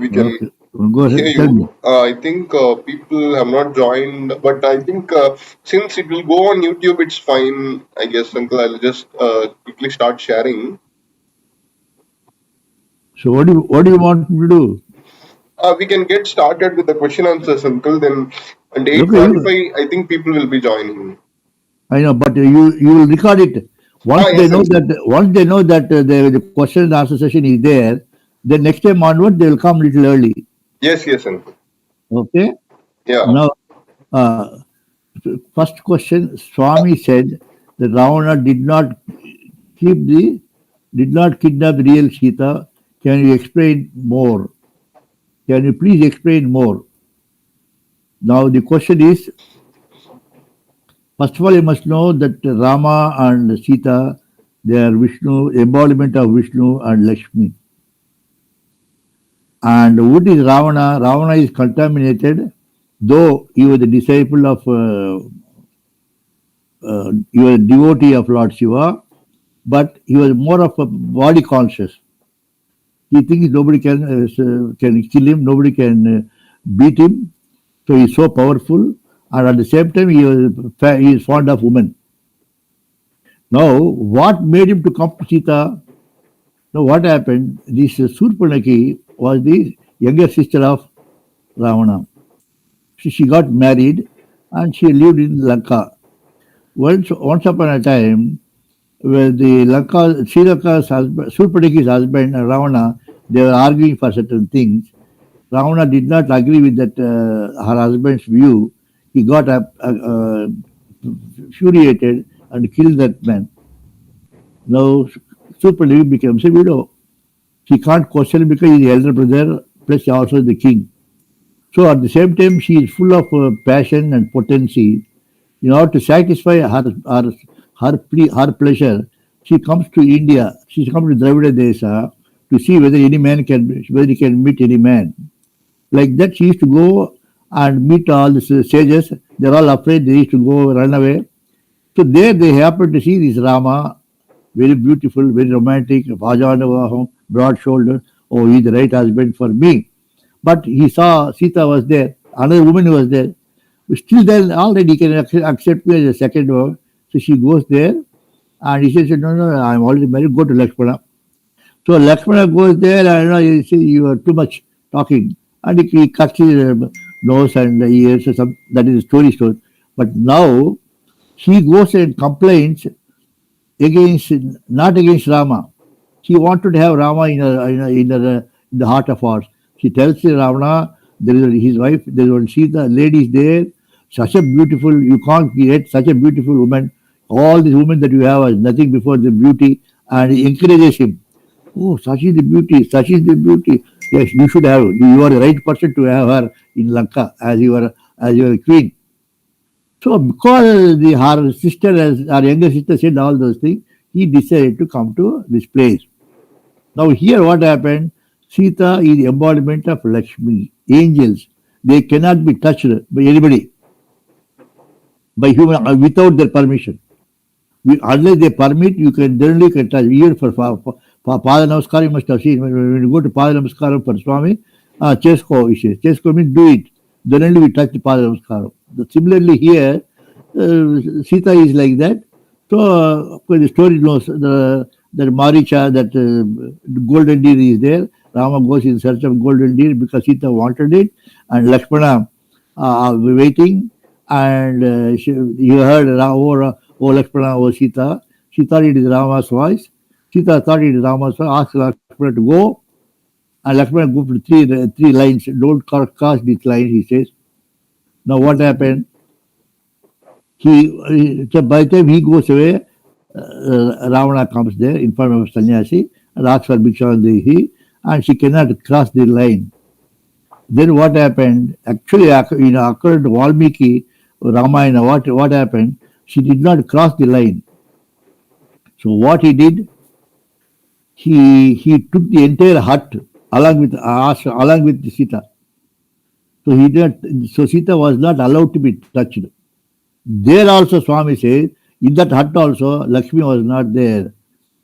We can Okay. Go hear ahead. Tell me. you. I think people have not joined, but I think since it will go on YouTube, it's fine. I guess, Uncle. I'll just quickly start sharing. So what do you want me to do? We can get started with the question answers, Uncle. Then, and Okay, 8:45, I think people will be joining. I know, but you will record it. Once they Yes, know Uncle. that once they know that the question and answer session is there, then next time onward they will come little early. Yes, yes, Uncle. Okay. Yeah. Now, uh, first question. Swami said that Ravana keep the did not kidnap the real Sita. Can you explain more? Can you please explain more? Now the question is, first of all, you must know that Rama and Sita, they are Vishnu, embodiment of Vishnu and Lakshmi. And what is Ravana? Ravana is contaminated, though he was a disciple of, he was a devotee of Lord Shiva, but he was more of a body conscious. He thinks nobody can kill him, nobody can beat him. So he's so powerful, and at the same time he is fond of women. Now, what made him to come to Sita? Now, what happened? This Surpanaki was the younger sister of Ravana. She got married and she lived in Lanka. Once upon a time, where the Sri Lanka's husband, Surpanaki's husband, Ravana, they were arguing for certain things. Ravana did not agree with that her husband's view. He got infuriated and killed that man. Now, Surpanaki becomes a widow. She can't question him because he's the elder brother, plus also the king. So at the same time, she is full of passion and potency. In order to satisfy her pleasure, she comes to India. She comes to Dravida Desa to see whether he can meet any man. Like that, she used to go and meet all the sages. They're all afraid. They used to go run away. So there they happened to see this Rama, very beautiful, very romantic, Vajanavaham, broad shouldered. Oh, he's the right husband for me. But he saw Sita was there, another woman was there. Still then, already he can accept me as a second wife. So she goes there and he says, no, no, I'm already married, go to Lakshmana. So Lakshmana goes there and he says, you are too much talking. And he cuts his nose and ears, or some, that is a story. But now he goes and complains against, not against Rama. She wanted to have Rama in the heart of hearts. She tells Ravana, there is his wife, there is one Sita, lady is there, such a beautiful, you can't get such a beautiful woman. All these women that you have are nothing before the beauty, and he encourages him. Oh, such is the beauty, such is the beauty. Yes, you should have, you are the right person to have her in Lanka as your queen. So because her sister, her younger sister said all those things, he decided to come to this place. Now here what happened? Sita is the embodiment of Lakshmi, angels. They cannot be touched by anybody, by human without their permission. Unless they permit, you can generally can touch. Even for Pada Namaskar, you must have seen when you go to Pada Namaskar for Swami, Chesko, he says. Chesko means do it. Then only we touch the Pada Namaskar. Similarly here, Sita is like that. So of course the story knows that Maricha, that golden deer is there. Rama goes in search of golden deer because Sita wanted it, and Lakshmana waiting, and you heard oh Lakshmana, oh Sita. She thought it is Rama's voice. Sita thought it is Rama's voice. Asked Lakshmana to go, and Lakshmana go to three lines. Don't cross these lines, he says. Now what happened? So by the time he goes away, Ravana comes there in front of Sannyasi and asks for Bhiksha and she cannot cross the line. Then what happened? Actually, according to Valmiki Ramayana, what happened? She did not cross the line. So what he did, he took the entire hut along with Sita. So he did. So Sita was not allowed to be touched. There also Swami says, in that hut also, Lakshmi was not there.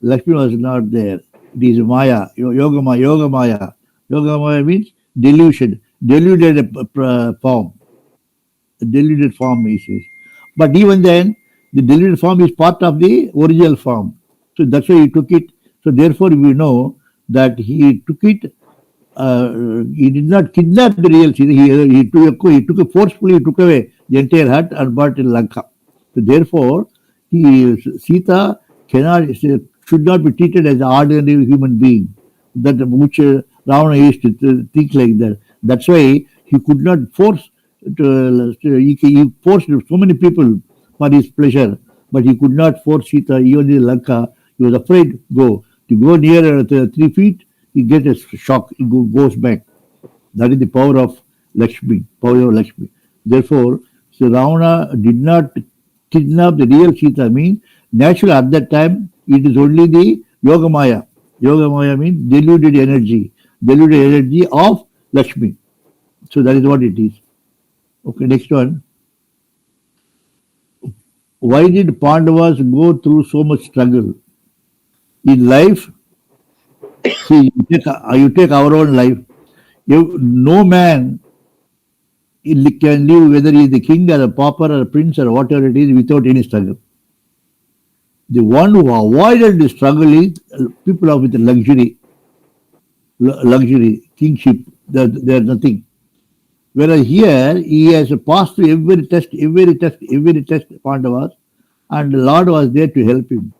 Lakshmi was not there. It is Maya, Yoga Maya. Yoga Maya means delusion, deluded form, deluded form, he says. But even then, the deluded form is part of the original form. So that's why he took it. So therefore, we know that he took it. He did not kidnap the real Sita. He took it forcefully. He took away the entire hut and brought it in Lanka. So therefore, Sita should not be treated as an ordinary human being. That which Ravana used to think like that. That's why he could not force. He forced so many people for his pleasure, but he could not force Sita even in Lanka. He was afraid to go near 3 feet. He gets a shock. He goes back. That is the power of Lakshmi. Power of Lakshmi. Therefore, so Ravana did not kidnap the real Sita. Means naturally at that time it is only the Yoga Maya. Yoga Maya means deluded energy of Lakshmi. So that is what it is. Okay, next one. Why did Pandavas go through so much struggle in life? See, you take our own life. No man can live whether he is the king or a pauper or a prince or whatever it is without any struggle. The one who avoided the struggle is people of with luxury, kingship. They are nothing. Whereas here he has passed through every test, Pandavas, and the Lord was there to help him.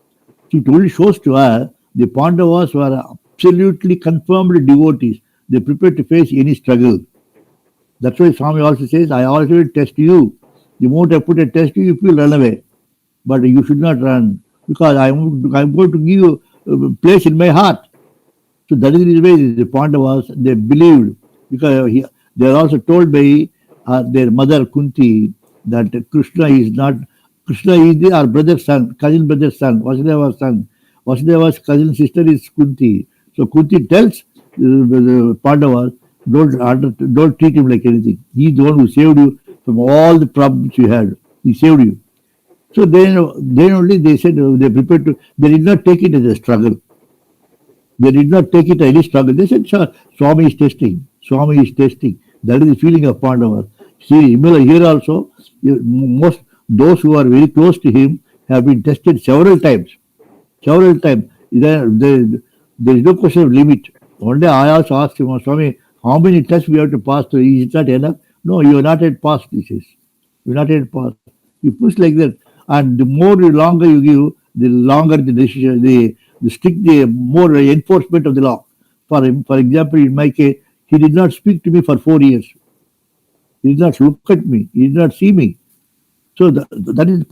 It only shows to us the Pandavas were absolutely confirmed devotees. They prepared to face any struggle. That's why Swami also says, I also will test you. The moment I put a test to you, you will run away. But you should not run because I'm going to give you a place in my heart. So that is the way the Pandavas, they believed because they are also told by their mother Kunti that Krishna is our brother's son, cousin brother's son, Vasudeva's son. Vasudeva's cousin sister is Kunti. So Kunti tells the Pandavas, don't treat him like anything. He is the one who saved you from all the problems you had. He saved you. So then only they said they prepared to. They did not take it as a struggle. They did not take it as any struggle. They said, "Sir, Swami is testing. Swami is testing." That is the feeling of Pandavas. See, here also, most those who are very close to him have been tested several times. Several times. There is no question of limit. One day I also asked him, Swami, how many tests we have to pass through? Is it not enough? No, you are not yet passed, he says. You are not yet passed. You push like that. And the longer you give, the longer the decision, the strict, the more enforcement of the law. For example, in my case, he did not speak to me for 4 years. He did not look at me. He did not see me. So that is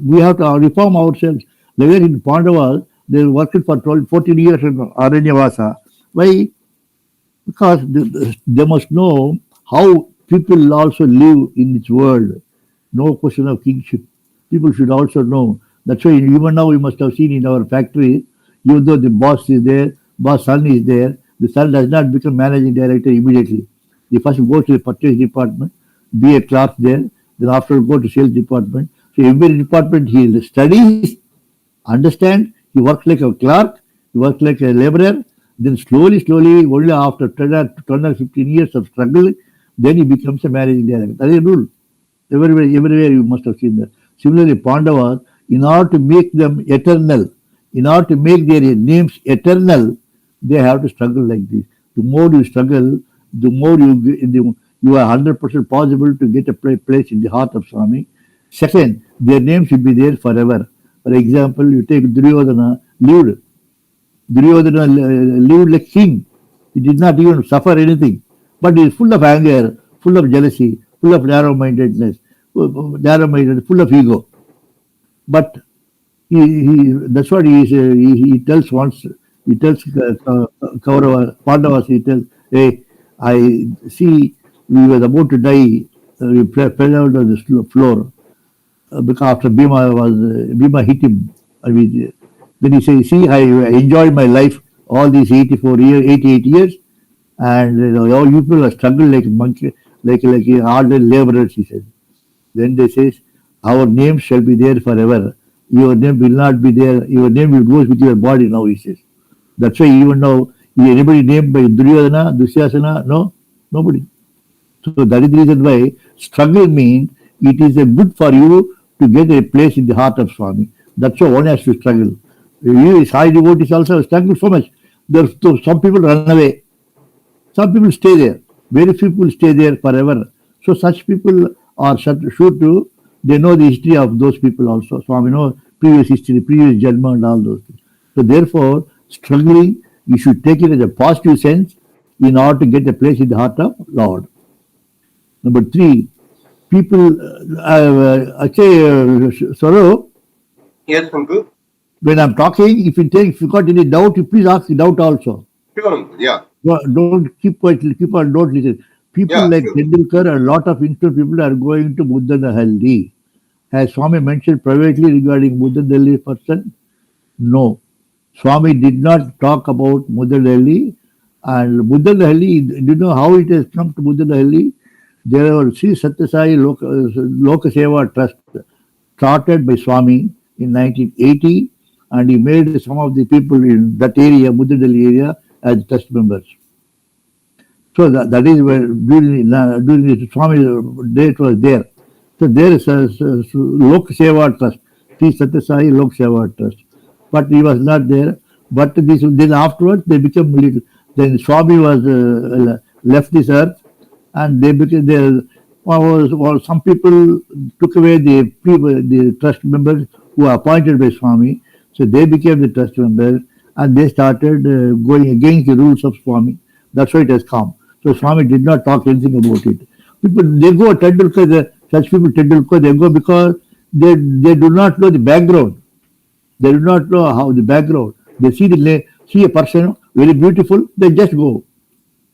we have to reform ourselves. Like that in Pandavas, they worked for 12, 14 years in Aranyavasa. Why? Because they must know how people also live in this world. No question of kingship. People should also know. That's why even now we must have seen in our factory, even though the boss is there, boss son is there, the son does not become managing director immediately. He first goes to the purchase department, be a clerk there, then after go to sales department. So every department he studies, understand, he works like a clerk, he works like a laborer, then slowly, only after 10 or 15 years of struggle, then he becomes a managing director. That is a rule. Everywhere you must have seen that. Similarly, Pandavas, in order to make them eternal, in order to make their names eternal, they have to struggle like this. The more you struggle, the more you are 100% possible to get a place in the heart of Swami. Second, their names will be there forever. For example, you take Duryodhana, lived. Duryodhana lived like king. He did not even suffer anything. But he is full of anger, full of jealousy, full of narrow-minded, full of ego. But that's what he tells once. He tells Pandavas, he tells, hey, I see we were about to die. We fell out on the floor because after Bhima hit him. Then he says, see, I enjoyed my life all these 88 years, and all you people are struggling like monkey, like ordinary laborers, he says. Then they says, our name shall be there forever. Your name will not be there. Your name will go with your body now, he says. That's why even now Is anybody named by Duryodhana, Dusyasana? No, nobody. So that is the reason why struggle means it is a good for you to get a place in the heart of Swami. That's why one has to struggle. You, high devotees also struggle so much. Some people run away. Some people stay there. Very few people stay there forever. So such people are sure to, they know the history of those people also. Swami know previous history, previous Janma and all those things. So therefore, struggling, you should take it as a positive sense in order to get a place in the heart of Lord. Number three, people, Sorrow, Yes, uncle. when I'm talking, if you got any doubt, you please ask the doubt also. Sure, uncle. Yeah. Don't keep quiet, keep on, don't listen. People Yeah, like sure. Tendulkar, a lot of influential people are going to Buddhanahalli. Has Swami mentioned privately regarding Buddhanahalli person? No. Swami did not talk about Buddhanahalli. And Buddhanahalli, do you know how it has come to Buddhanahalli? There were Sri Satyasai Lokaseva Trust started by Swami in 1980, and he made some of the people in that area, Buddhanahalli area, as trust members. So that is where during the Swami date was there. So there is a Lok Seva Trust, Sri Satyasai Lok Seva Trust. But he was not there. But this then afterwards they became little. Then Swami was left this earth, and they became there. Some people took away the trust members who were appointed by Swami. So they became the trust members, and they started going against the rules of Swami. That's why it has come. So Swami did not talk anything about it. People they go Tendulkar, such people Tendulkar, they go because they do not know the background. They do not know how the background. They see a person very beautiful, they just go.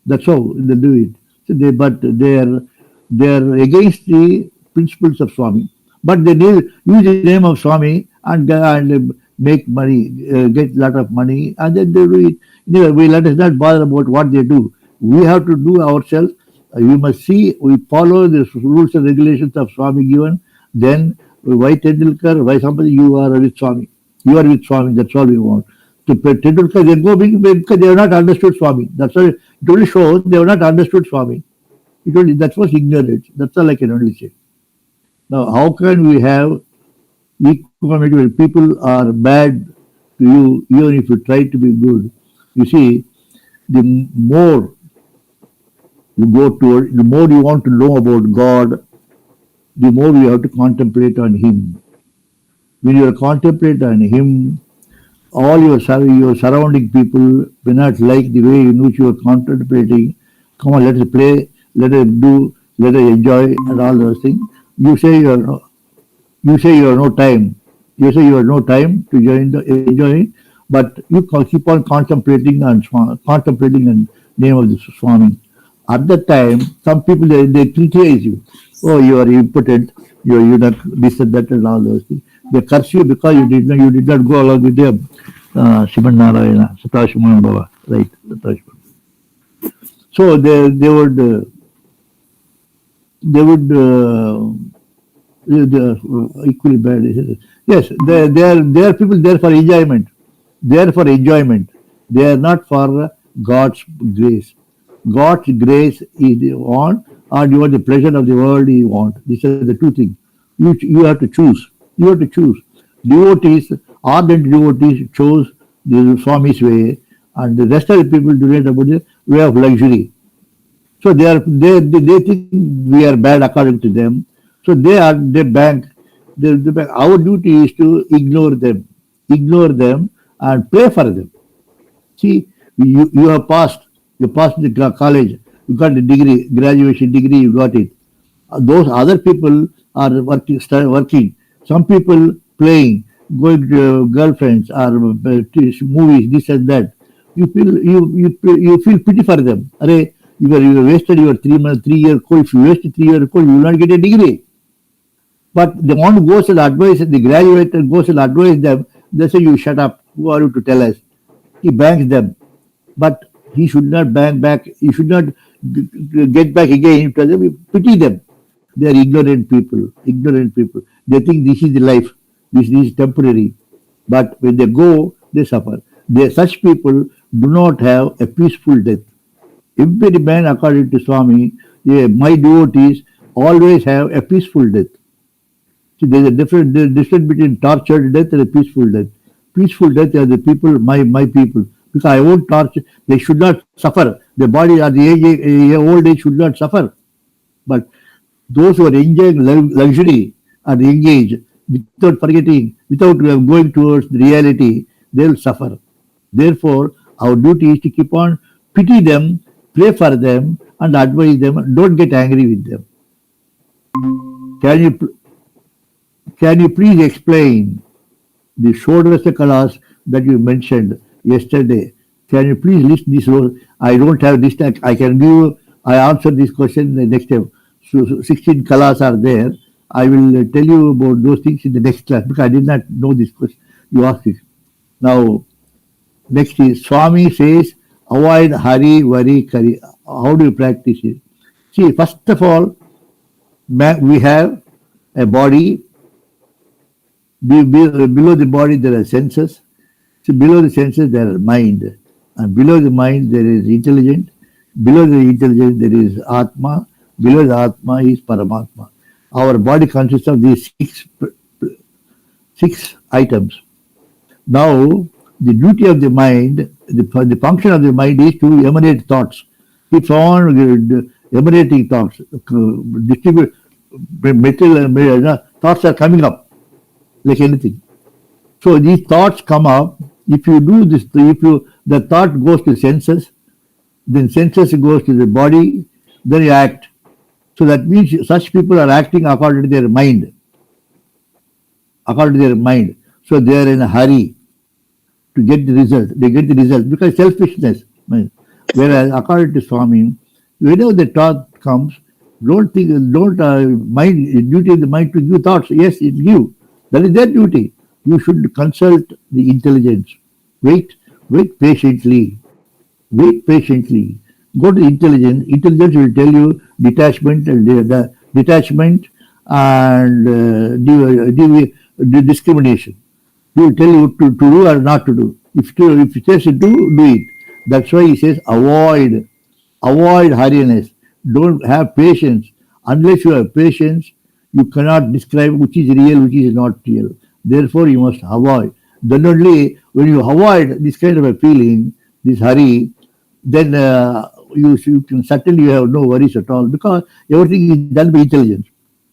That's how they do it. So they are against the principles of Swami. But they use the name of Swami and make money, get a lot of money, and then they do it. Anyway, we let us not bother about what they do. We have to do ourselves. You must see, we follow the rules and regulations of Swami given. Then why Tendulkar, why somebody you are with Swami. You are with Swami, that's all we want. To Tendulkar, they go because they have not understood Swami. That's all. It only shows they have not understood Swami. That was ignorance. That's all I can only say. Now, how can we have equality when people are bad to you, even if you try to be good? You see, the more you go toward, the more you want to know about God, the more you have to contemplate on Him. When you contemplate on Him, all your surrounding people may not like the way in which you are contemplating. Come on, let us play, let us do, let us enjoy, and all those things. You say you have no time. You say you have no time to enjoy, but you keep on contemplating the name of the Swami. At that time, some people they criticize you. Oh, you are impotent. You not this and that and all those things. They curse you because you did not go along with them. Shivan Narayana, Satashima Baba, right? Satashima. So they would equally bad. Yes, they are people there for enjoyment. They are for enjoyment. They are not for God's grace. God's grace is the want, or you want the pleasure of the world you want. These are the two things. You have to choose. You have to choose. Devotees, ardent devotees chose the Swami's way, and the rest of the people do it about the way of luxury. So they think we are bad according to them. So they bank. Bank. Our duty is to ignore them, and pray for them. See, you have passed. You passed the college. You got a degree, graduation degree. You got it. Those other people are working. Some people playing, going to girlfriends or movies, this and that. You feel pity for them. Array, you wasted your 3 months, 3 year course. If you wasted 3 year course, you will not get a degree. But the one who goes and advise, the graduate and goes and advise them, they say, you shut up. Who are you to tell us? He banks them. But he should not bank back. He should not get back again. Pity them. They are ignorant people. Ignorant people. They think this is the life. This is temporary. But when they go, they suffer. Such people do not have a peaceful death. Every man, according to Swami, my devotees always have a peaceful death. See, there's a difference between tortured death and a peaceful death. Peaceful death are the people, my people. Because I won't torture, they should not suffer. The body at the old age should not suffer. But those who are enjoying luxury at the young age, without forgetting, without going towards the reality, they'll suffer. Therefore, our duty is to keep on pity them, pray for them, and advise them. Don't get angry with them. Can you can you please explain the Shodrasa Kalas that you mentioned yesterday? Can you please list this? I don't have this. I can give. I answer this question the next time. So 16 Kalas are there. I will tell you about those things in the next class because I did not know this question. You asked it. Now, next is Swami says, avoid hari, worry, kari. How do you practice it? See, first of all, we have a body. Below the body, there are senses. So below the senses, there are mind. And below the mind, there is intelligence. Below the intelligence, there is Atma. Below the Atma is Paramatma. Our body consists of these six items. Now, the duty of the mind, the function of the mind is to emanate thoughts. Keeps on emanating thoughts. Distribute material, thoughts are coming up like anything. So these thoughts come up. If you do this, if you the thought goes to senses, then senses goes to the body, then you act. So that means such people are acting according to their mind. According to their mind. So they are in a hurry to get the result. They get the result because selfishness. Whereas according to Swami, whenever the thought comes, don't think, don't mind. Duty of the mind to give thoughts. Yes, it give. That is their duty. You should consult the intelligence. Wait patiently. Wait patiently. Go to intelligence. Intelligence will tell you detachment and detachment and discrimination. He will tell you to do or not to do. If it says to do it. That's why he says avoid hurriness. Don't have patience. Unless you have patience, you cannot describe which is real, which is not real. Therefore, you must avoid. Then only when you avoid this kind of a feeling, this hurry, then you can certainly have no worries at all because everything is done by intelligence.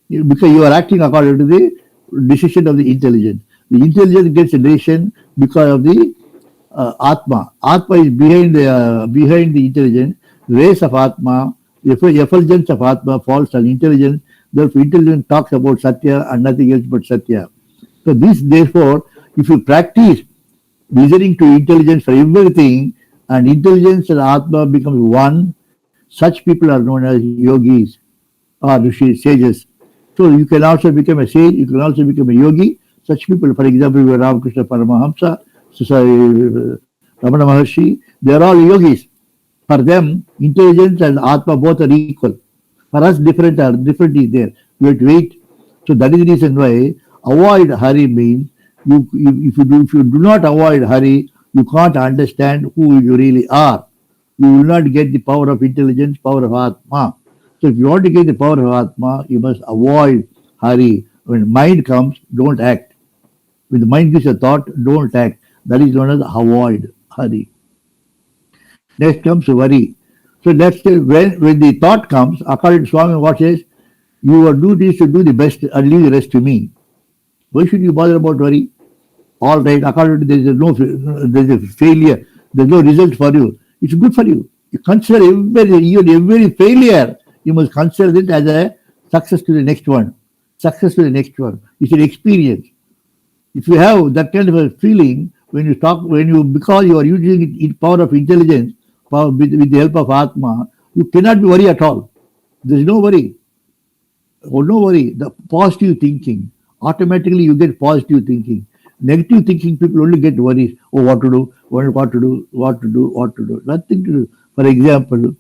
Because you are acting according to the decision of the intelligence. The intelligence gets a decision because of the Atma. Atma is behind the intelligence. Race of Atma, effulgence of Atma falls on intelligence. Therefore, intelligence talks about Satya and nothing else but Satya. So this, therefore, if you practice listening to intelligence for everything, and intelligence and Atma becomes one, such people are known as yogis or rishis, sages. So you can also become a sage, you can also become a yogi. Such people, for example, Ramakrishna Paramahamsa, Ramana Maharshi, they are all yogis. For them, intelligence and Atma both are equal. For us, different is there. We have to wait. So that is the reason why avoid hurry means if you do not avoid hurry, you can't understand who you really are. You will not get the power of intelligence, power of Atma. So if you want to get the power of Atma, you must avoid hurry. When mind comes, don't act. When the mind gives a thought, don't act. That is known as avoid hurry. Next comes worry. So that's when the thought comes, according to Swami, what says, you will do this to do the best and leave the rest to me. Why should you bother about worry? All right, according to there is a failure, there's no result for you. It's good for you. You consider every failure, you must consider it as a success to the next one. Success to the next one. It's an experience. If you have that kind of a feeling when you talk, because you are using it in power of intelligence, with the help of Atma, you cannot be worried at all. There is no worry. Oh, no worry. The positive thinking. Automatically you get positive thinking. Negative thinking people only get worries. Oh, what to do, what to do, what to do, what to do. Nothing to do. For example,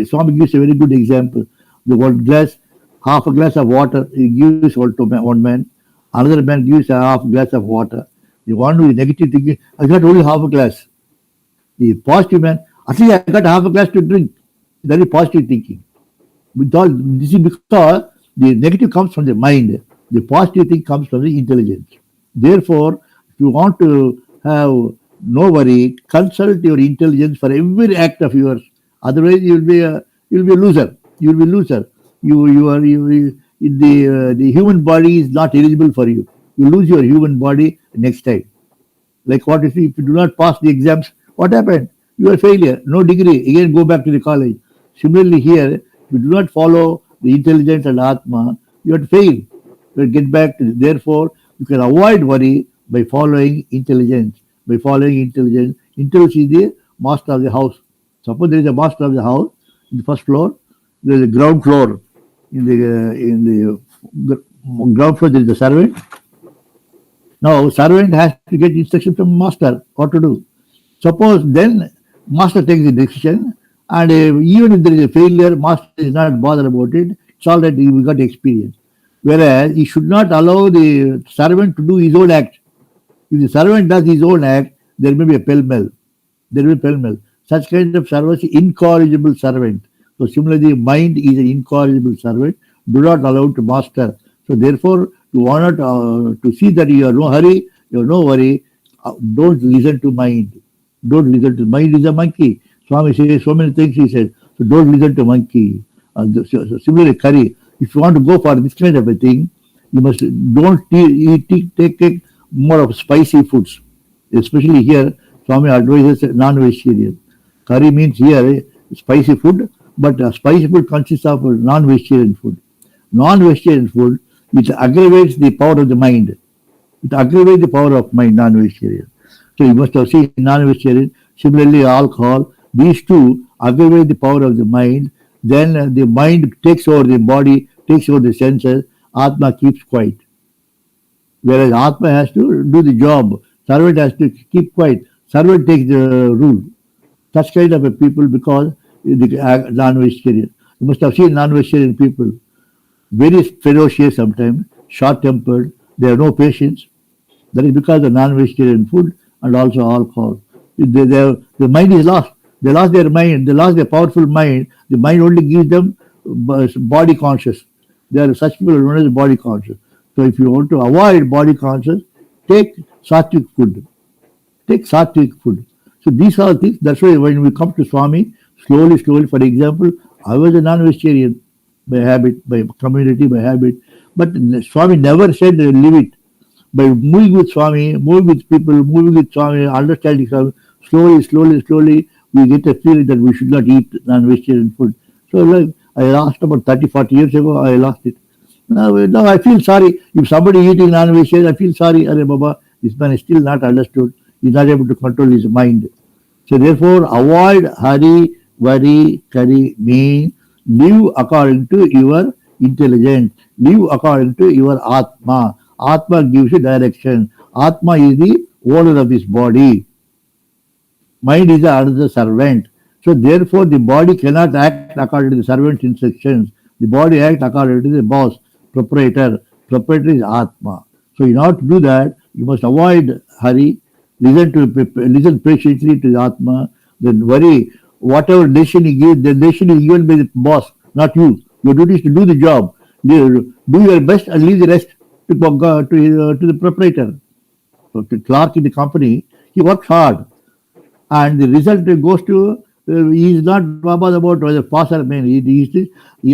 Swami gives a very good example. The one glass, half a glass of water, he gives one man. Another man gives a half glass of water. The one with negative thinking, I got only half a glass. The positive man, at least I got half a glass to drink. That is positive thinking. This is because the negative comes from the mind. The positive thing comes from the intelligence. Therefore, if you want to have no worry, consult your intelligence for every act of yours. Otherwise, you'll be a loser. You'll be a loser. The human body is not eligible for you. You lose your human body next time. Like what if you do not pass the exams? What happened? You are a failure. No degree. Again, go back to the college. Similarly, here, if you do not follow the intelligence and Atma, you have to fail. You will get back to. Therefore, you can avoid worry by following intelligence. By following intelligence, intelligence is the master of the house. Suppose there is a master of the house in the first floor. There is a ground floor. In the ground floor, there is a servant. Now, servant has to get instruction from master what to do. Suppose then master takes the decision, and even if there is a failure, master is not bothered about it. It's all right. We got experience. Whereas he should not allow the servant to do his own act. If the servant does his own act, there may be a pell-mell. There will be pell-mell. Such kind of servant is incorrigible servant. So similarly, mind is an incorrigible servant. Do not allow to master. So therefore, you want not to see that you are no hurry, you are no worry. Don't listen to mind. Don't listen to mind is a monkey. Swami says so many things. He said, so don't listen to monkey. So similarly, curry. If you want to go for this kind of a thing, you must don't take more of spicy foods. Especially here, Swami advises non-vegetarian. Curry means here spicy food, but spicy food consists of non-vegetarian food. Non-vegetarian food, which aggravates the power of the mind. It aggravates the power of mind, non-vegetarian. So you must have seen non-vegetarian. Similarly, alcohol. These two aggravate the power of the mind. Then the mind takes over the body, takes over the senses. Atma keeps quiet. Whereas Atma has to do the job. Servant has to keep quiet. Servant takes the rule. Such kind of a people because the non-vegetarian. You must have seen non-vegetarian people. Very ferocious sometimes, short-tempered. They have no patience. That is because of non-vegetarian food and also alcohol. The mind is lost. They lost their mind. They lost their powerful mind. The mind only gives them body conscious. There are such people known as body conscious. So if you want to avoid body conscious, take sattvic food. Take sattvic food. So these are things. That's why when we come to Swami, slowly, slowly. For example, I was a non-vegetarian by habit, by community, by habit. But Swami never said leave it. By moving with Swami, moving with people, moving with Swami, understanding Swami, slowly, slowly, slowly, we get a feeling that we should not eat non-vegetarian food. So like I lost about 30, 40 years ago, I lost it. Now I feel sorry. If somebody eating non-vegetarian, I feel sorry. Arey Baba, this man is still not understood. He's not able to control his mind. So therefore, avoid hurry, worry, curry, mean. Live according to your intelligence. Live according to your Atma. Atma gives you direction. Atma is the owner of this body. Mind is another servant. So therefore, the body cannot act according to the servant's instructions. The body acts according to the boss, proprietor. Proprietor is Atma. So in order to do that, you must avoid hurry, listen patiently to the Atma, then worry. Whatever decision he gives, the decision is given by the boss, not you. Your duty is to do the job. Do your best and leave the rest to the proprietor. So the clerk in the company, he works hard, and the result goes to. He is not bothered about whether pass or fail.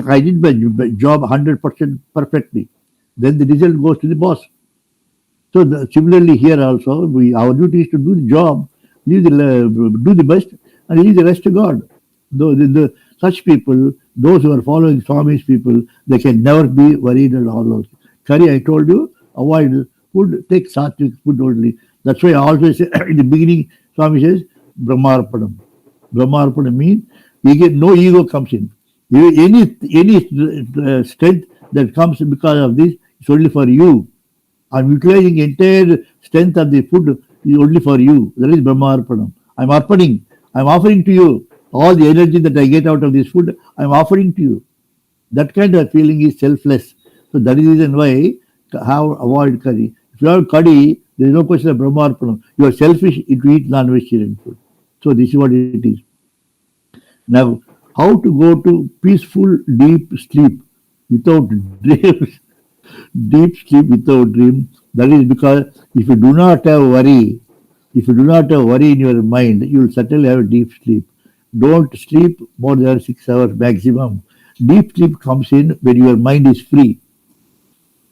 I did my job 100% perfectly. Then the result goes to the boss. So similarly here also, our duty is to do the job, do the best, and leave the rest to God. Such people, those who are following Swami's people, they can never be worried and all those. Curry, I told you, avoid food, take sattvic food only. That's why I always say in the beginning, Swami says, Brahmarpanam. Brahmarpanam means no ego comes in. Any strength that comes because of this is only for you. I'm utilizing entire strength of the food is only for you. That is Brahmarpanam. I'm arpaning. I'm offering to you all the energy that I get out of this food. I'm offering to you. That kind of feeling is selfless. So that is the reason why avoid curry. If you have curry, there is no question of Brahmarpanam. You are selfish if you eat non-vegetarian food. So this is what it is. Now, how to go to peaceful deep sleep without dreams? Deep sleep without dream. That is because if you do not have worry, if you do not have worry in your mind, you will certainly have a deep sleep. Don't sleep more than 6 hours maximum. Deep sleep comes in when your mind is free.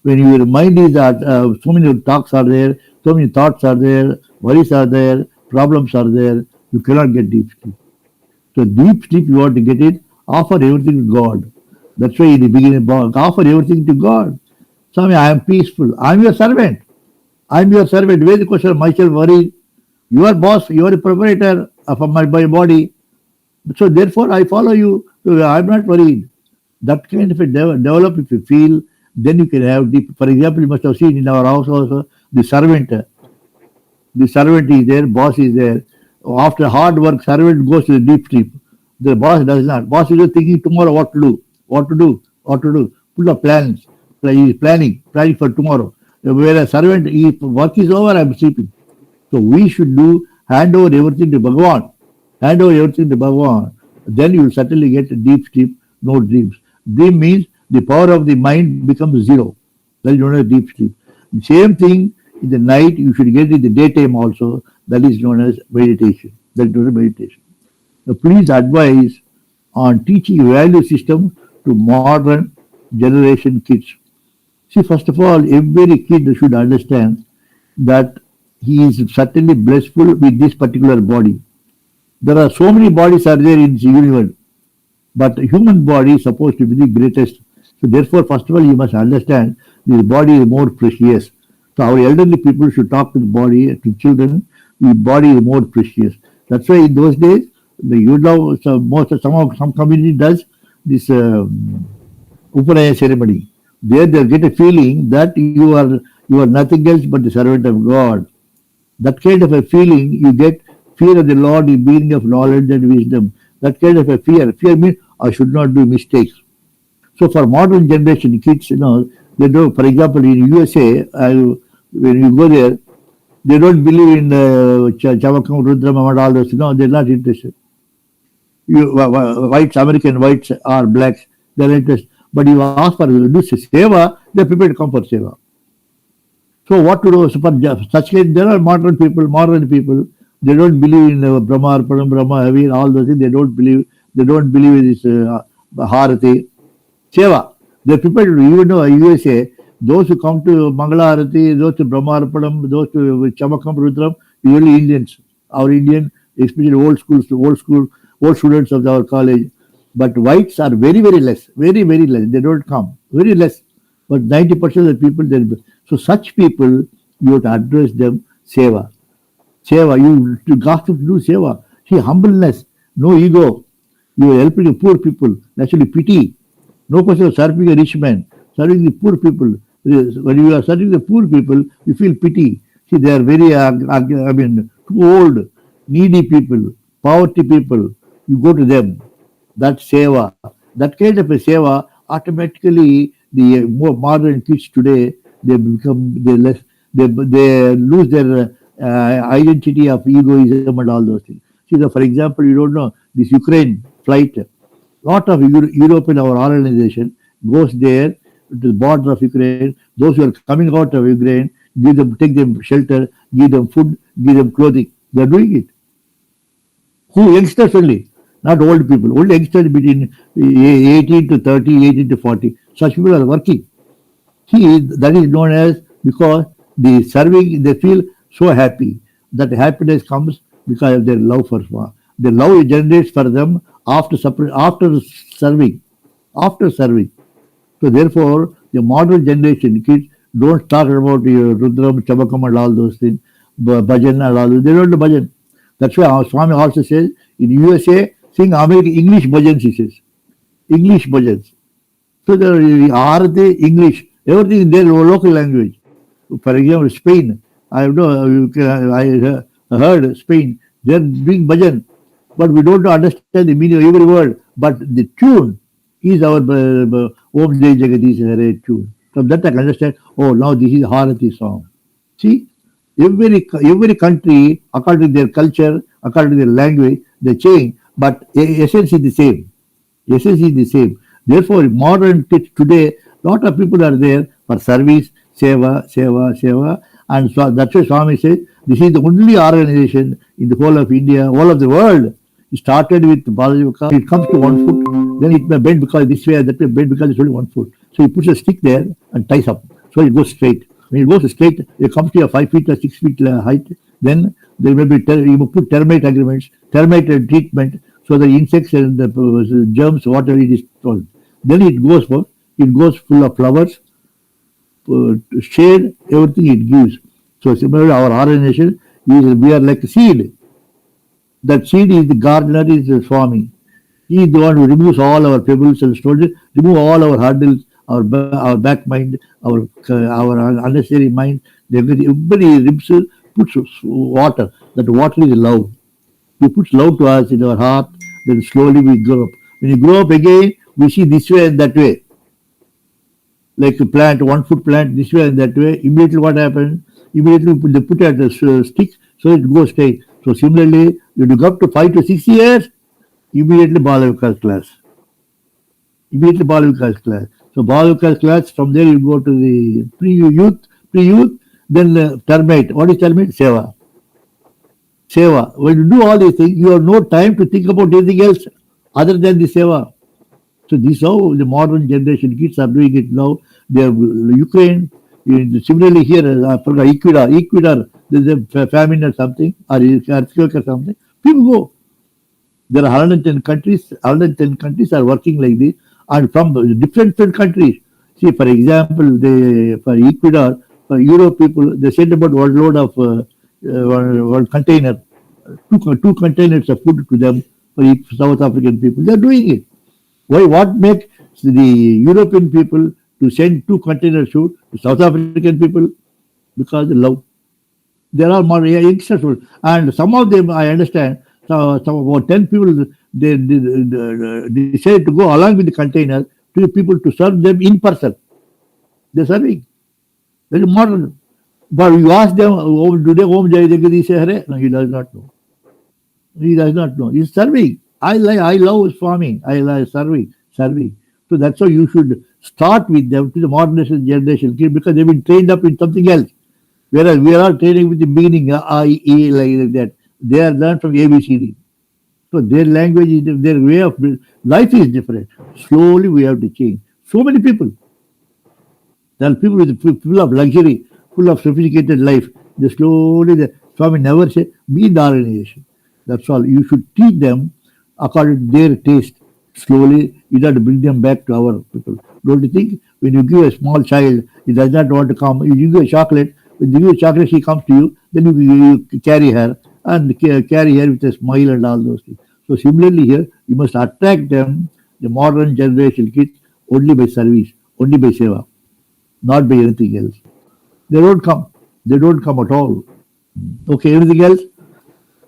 When your mind is at, so many talks are there, so many thoughts are there, worries are there, problems are there, you cannot get deep sleep. So deep sleep, you want to get it, offer everything to God. That's why in the beginning, offer everything to God. Swami, I am peaceful. I am your servant. I am your servant. Where the question of myself worried? You are boss. You are a proprietor of my body. So therefore, I follow you. So I am not worried. That kind of a develop if you feel, then you can have deep. For example, you must have seen in our house also the servant. The servant is there, boss is there. After hard work, servant goes to the deep sleep. The boss does not. Boss is just thinking tomorrow what to do, what to do, what to do. Full of plans. He is planning for tomorrow. Whereas servant, if work is over, I am sleeping. So we should do hand over everything to Bhagavan. Hand over everything to Bhagavan. Then you will certainly get a deep sleep, no dreams. Dream means the power of the mind becomes zero. That is known as deep sleep. The same thing in the night you should get in the daytime also. That is known as meditation. That is known as meditation. Now please advise on teaching value system to modern generation kids. See, first of all, every kid should understand that he is certainly blissful with this particular body. There are so many bodies are there in the universe, but human body is supposed to be the greatest. So therefore, first of all, you must understand the body is more precious. So our elderly people should talk to the body, to children, the body is more precious. That's why in those days, the you know, some community does this Upanaya ceremony. There they get a feeling that you are nothing else but the servant of God. That kind of a feeling you get fear of the Lord, the meaning of knowledge and wisdom. That kind of a fear. Fear means I should not do mistakes. So for modern generation kids, they do. For example, in USA, when you go there, they don't believe in Chavakam, Rudram, and all those. No, they're not interested. Whites, American whites are blacks, they're interested. But you ask for do seva, they're prepared to come for seva. So what to do? So for such case, there are modern people. They don't believe in Brahma, Arpanam, Brahma, Heavy, all those things. They don't believe. They don't believe in this Harati, Seva. They're prepared to do. Even though USA, those who come to Mangala Harati, those to Brahma Arpanam, those to Chamakam, Rudram, usually Indians. Our Indian, especially old students of our college. But whites are very less, very less. They don't come, very less. But 90% of the people, so such people, you have to address them seva. Seva, you got to do seva. See, humbleness, no ego. You are helping the poor people. Naturally, pity. No question of serving a rich man. Serving the poor people. When you are serving the poor people, you feel pity. See, they are very, too old, needy people, poverty people. You go to them. That seva. That kind of a seva, automatically the more modern kids today, they lose their identity of egoism and all those things. See, for example, you don't know this Ukraine flight. Lot of European our organization goes there to the border of Ukraine. Those who are coming out of Ukraine, take them shelter, give them food, give them clothing. They are doing it. Who youngsters only, not old people. Old youngsters between 18 to 30, 18 to 40. Such people are working. See, that is known as because the serving, they feel so happy. That happiness comes because of their love for Swa. The love generates for them after serving. After serving. So therefore, the modern generation kids don't talk about Rudram, Chabakam and all those things, bhajan and all those. They don't do bhajan. That's why our Swami also says in USA, sing American English bhajans, he says. English bhajans. So there are the English, everything in their local language. For example, Spain, I know I heard Spain, they're doing bhajan, but we don't understand the meaning of every word. But the tune is our Om Jai Jagadish Hare tune. From that I can understand, oh, now this is Harati song. See, every country, according to their culture, according to their language, they change, but essence is the same. Essence is the same. Therefore, modern today, lot of people are there for service, seva, and so that's why Swami says this is the only organization in the whole of India, whole of the world. It started with Bhagavatham. It comes to 1 foot, then it may bend because this way, that way bend because it's only 1 foot. So he puts a stick there and ties up, so it goes straight. When it goes straight, it comes to a 5 feet or 6 feet height. Then there may be you put termite agreements, termite treatment, so the insects and the germs, whatever it is, then it goes full of flowers, shade, everything it gives. So similarly, our organization is we are like a seed. That seed is the gardener, is the Swami. He is the one who removes all our pebbles and stones, remove all our hurdles, our back mind, our unnecessary mind. Everybody puts water. That water is love. He puts love to us in our heart. Then slowly we grow up. When you grow up again, we see this way and that way. Like a plant, 1 foot plant, this way and that way. Immediately what happens? Immediately they put it at a stick, so it goes straight. So similarly, when you go up to 5 to 6 years, immediately Bhagavatham class. Immediately Bhagavatham class. So Bhagavatham class, from there you go to the pre-youth, then termite. What is termite? Seva. Seva. When you do all these things, you have no time to think about anything else other than the seva. So this is how the modern generation kids are doing it now. They have Ukraine. Similarly here, I forgot Ecuador. There's a famine or something, or earthquake or something. People go. There are 110 countries. 110 countries are working like this, and from different countries. See, for example, for Ecuador, for Europe people, they sent about one load of one container, two containers of food to them for South African people. They are doing it. Why? What makes the European people to send 2 containers food to South African people? Because of love. There are more youngsters, and some of them I understand. So about 10 people they decided to go along with the container to the people to serve them in person. They're serving. Very modern. But you ask them, do they home Jayadegadi say, Hare? No, he does not know. He does not know. He's serving. I love farming. I love serving. So that's how you should start with them to the modern generation because they've been trained up in something else. Whereas we are all training with the beginning, I, E, like that. They are learned from ABCD. So their language is their way of life is different. Slowly we have to change. So many people. There are people full of luxury, full of sophisticated life. They slowly, Swami never say, be in the organization. That's all. You should teach them according to their taste. Slowly, you have to bring them back to our people. Don't you think? When you give a small child, he does not want to come. You give a chocolate. When you give a chocolate, she comes to you. Then you carry her and carry her with a smile and all those things. So similarly here, you must attract them, the modern generation kids, only by service, only by seva, not by anything else. They don't come. They don't come at all. Okay, anything else?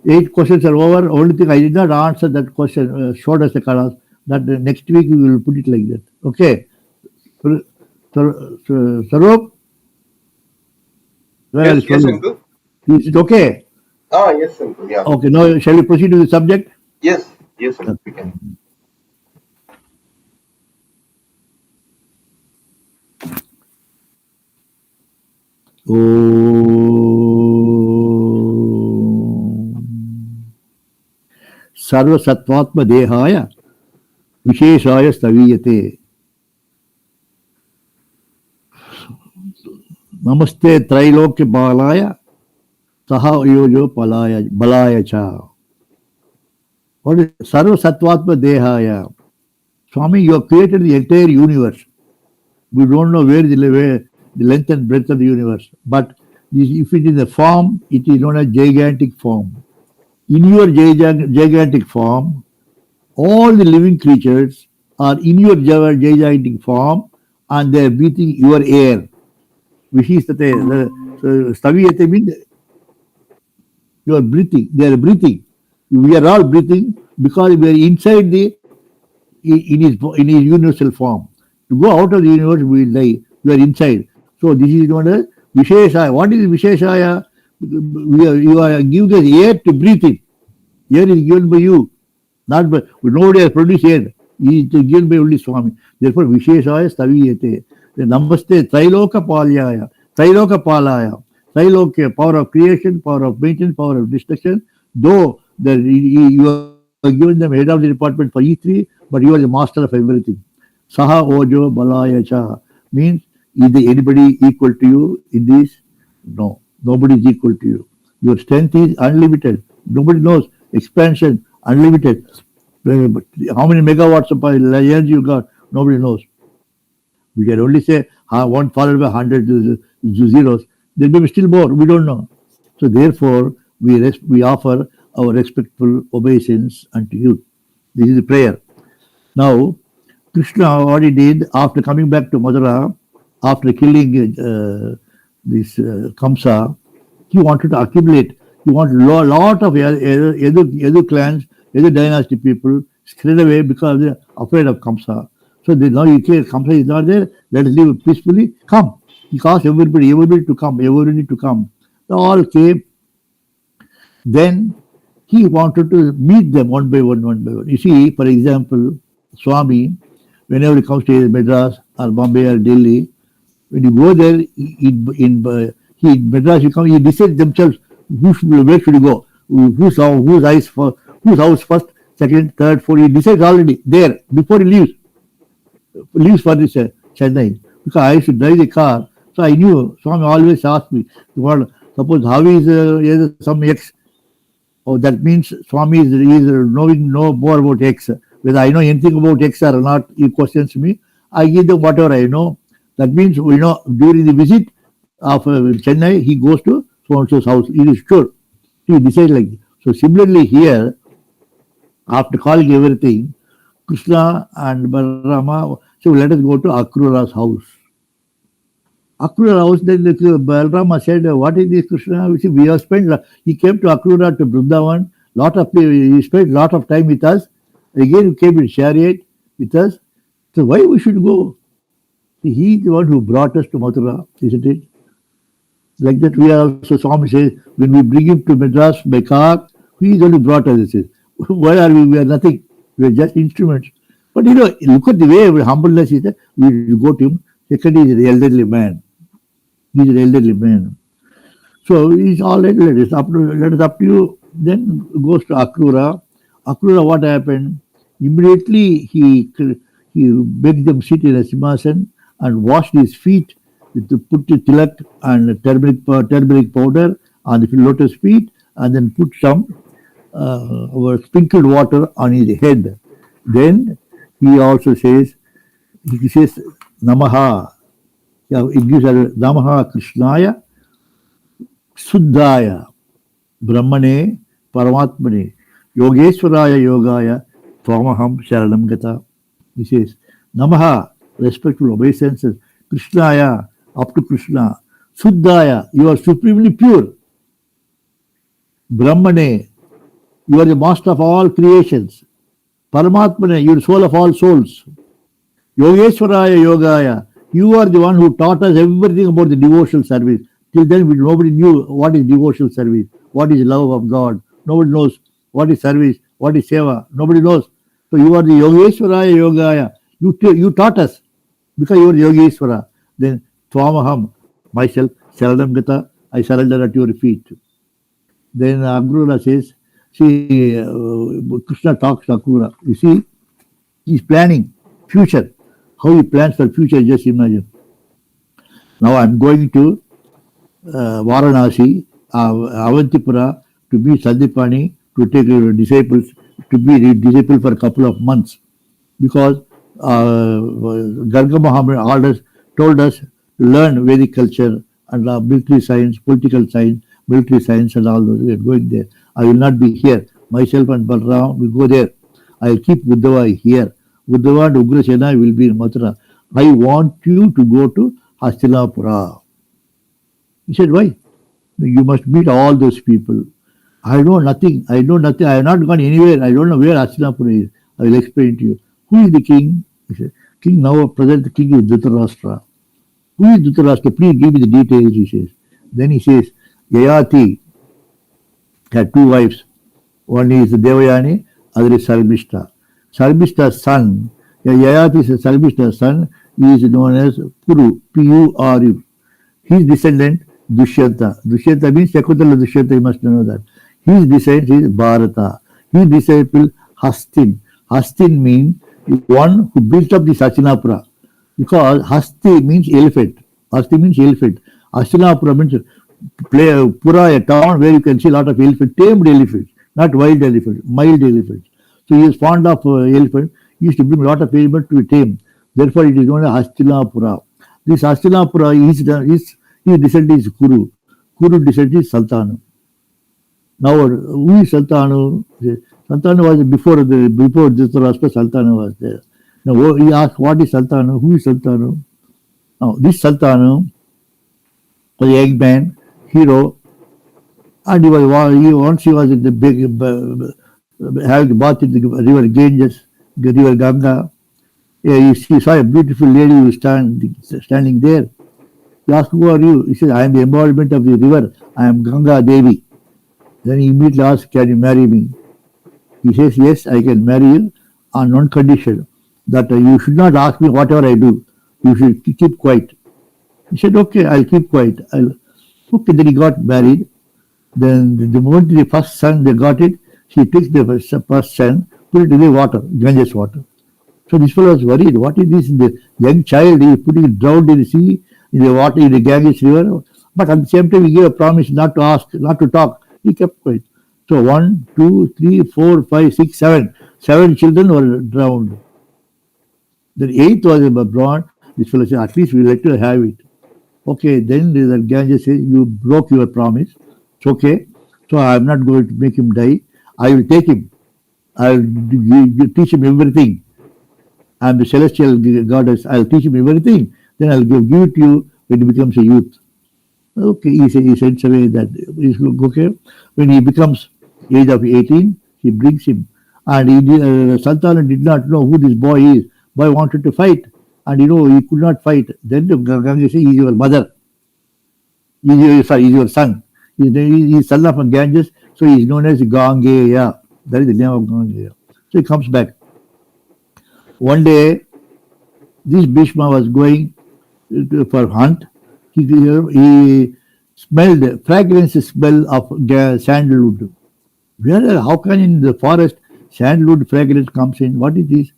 8 questions are over. Only thing I did not answer that question, short as a class. That next week we will put it like that. Okay. Sarup? Where Yes, is yes, Sarup? uncle. Is it okay? Yes, uncle. Yeah. Okay, now shall we proceed to the subject? Yes, yes, uncle. We can. सर्वसत्वात्मदेहाय विशेषाय स्तवीयते नमस्ते त्रैलोक्य बालाय सह योजो बलाय च सर्वसत्वात्मदेहाय Swami, you have created the entire universe. We don't know where the length and breadth of the universe. But if it is a form, it is known as gigantic form. In your gigantic form, all the living creatures are in your gigantic form and they are breathing your air. Which is Staviyate means you are breathing, they are breathing. We are all breathing because we are inside in his universal form. To go out of the universe, we will die. We are inside. So this is known as Visheshaya. What is Visheshaya? You are giving us air to breathe in. Air is given by you, not by nobody has produced air. It is given by only Swami. Therefore, Visheshaya Staviyate. The Namaste Triloka Palyaya. Triloka Palaya. Triloka, power of creation, power of maintenance, power of destruction. Though you are given them head of the department for E3, but you are the master of everything. Saha Ojo Balaya Cha means is there anybody equal to you in this? No, nobody is equal to you. Your strength is unlimited. Nobody knows. Expansion, unlimited. How many megawatts of energy you got? Nobody knows. We can only say one followed by 100 zeros. There may be still more. We don't know. So therefore, we offer our respectful obeisance unto you. This is the prayer. Now, Krishna, what he did after coming back to Mathura, after killing Kamsa, he wanted to accumulate. He wanted a lot of other clans, other dynasty people spread away because they're afraid of Kamsa. So they now you care Kamsa is not there. Let us live peacefully. Come. He asked everybody to come, everybody to come. They all came. Then he wanted to meet them one by one, one by one. You see, for example, Swami, whenever he comes to Madras or Bombay or Delhi, when you go there in Madras, you come, he decide themselves where should you go, whose eyes for whose house first, second, third, fourth. He decides already there before he leaves for this Chennai, because I should drive the car. So I knew Swami always asked me, what, suppose how is some X. Oh, that means Swami is knowing no more about X. Whether I know anything about X or not, he questions me. I give them whatever I know. That means during the visit of Chennai, he goes to so and so's house. He is sure. He decides like this. So similarly here, after calling everything, Krishna and Balarama, so let us go to Akrura's house. Akrura house, then Balarama said, what is this Krishna? We have spent, he came to Akrura to Vrindavan, he spent lot of time with us. Again, he came in chariot with us. So why we should go? He is the one who brought us to Mathura, isn't it? Like that, we are also, Swami says, when we bring him to Madras by car, he is only brought us. He says, why are we? We are nothing. We are just instruments. But look at the way of humbleness is that we go to him. Second, he is an elderly man. He is an elderly man. So he's all right, let us up to you. Then goes to Akrura. Akrura, what happened? Immediately he begged them sit in a simhasan and washed his feet with put the tilak and turmeric powder on the lotus feet, and then put some sprinkled water on his head. Then he also says Namaha. Yeah, it gives Namaha Krishnaya Suddhaya Brahmane Paramatmane Yogeshwaraya Yogaya Tvamaham Sharanam Gata. He says, Namaha, respectful obeisances, Krishnaya, up to Krishna, Suddhaya, you are supremely pure. Brahmane, you are the master of all creations. Paramatmane, you are the soul of all souls. Yogeshwaraya Yogaya, you are the one who taught us everything about the devotional service. Till then, nobody knew what is devotional service, what is love of God. Nobody knows what is service, what is seva. Nobody knows. So you are the Yogeshwaraya Yogaya. You taught us because you are Yogeshwara. Then Twamaham, myself, Saranam Gata, I surrender at your feet. Then Akrura says, see, Krishna talks to Akrura. You see, he's planning future. How he plans for future, just imagine. Now I'm going to Varanasi, Avantipura, to be Sandipani, to take disciples, to be disciple for a couple of months. Because Garga Muhammad told us to learn Vedic culture and military science, political science, military science, and all those. We are going there. I will not be here. Myself and Balram will go there. I will keep Uddhava here. Uddhava and Ugrasena will be in Mathura. I want you to go to Hastinapura. He said, why? You must meet all those people. I know nothing. I know nothing. I have not gone anywhere. I don't know where Hastinapura is. I will explain to you. Who is the king? He said, king now, present the king is Dhritarashtra. Who is Dhritarashtra? Please give me the details, he says. Then he says, Yayati had two wives. One is Devayani, other is Sarvishta. Sarvishta's son, Yayati's Sarvishta's son is known as Puru, Puru. His descendant, Dushyanta. Dushyanta means Shakuntala Dushyanta, you must know that. His descendant is Bharata. His disciple, Hastin. Hastin means one who built up the Hastinapura. Because Hasti means elephant. Hasti means elephant. Hastinapura means Pura, a town where you can see a lot of elephant, tamed elephants, not wild elephants, mild elephants. So he is fond of elephant. He used to bring a lot of elephant to tame. Therefore, it is known as Hastinapura. This Hastinapura his descendant is Kuru. Kuru descendant is Sultanu. Now, who is Sultanu? Sultanu was before Dhritarashtra. Sultanu was there. Now he asked, what is Sultanu? Who is Sultanu? Now this Sultanu was a young man, hero, and once he was in the big having bath in the river Ganges, the river Ganga. He saw a beautiful lady who was standing there. He asked, who are you? He said, I am the embodiment of the river. I am Ganga Devi. Then he immediately asked, can you marry me? He says, yes, I can marry you on one condition, that you should not ask me whatever I do. You should keep quiet. He said, okay, I'll keep quiet. Okay, then he got married. Then the moment the first son, they got it, she took the first son, put it in the water, Ganges water. So this fellow was worried. What is this? The young child is putting it drowned in the sea, in the water, in the Ganges river. But at the same time, he gave a promise not to ask, not to talk. He kept quiet. So 1, 2, 3, 4, 5, 6, 7. 7 children were drowned. The eighth was born. This fellow said, at least we like to have it. Okay, then the Ganges said, you broke your promise. It's okay. So I am not going to make him die. I will take him. I will teach him everything. I am the celestial goddess. I will teach him everything. Then I will give it to you when he becomes a youth. Okay, he sends away that. Okay. When he becomes age of 18, he brings him. And Sultan did not know who this boy is. Boy wanted to fight. And he could not fight. Then the Ganga said, he is your mother. He is your son. He is son of Ganges, so he is known as Gangeya. That is the name of Gangeya. So he comes back. One day, this Bhishma was going for hunt. He smelled fragrance smell of sandalwood. How can in the forest sandalwood fragrance comes in? What is this?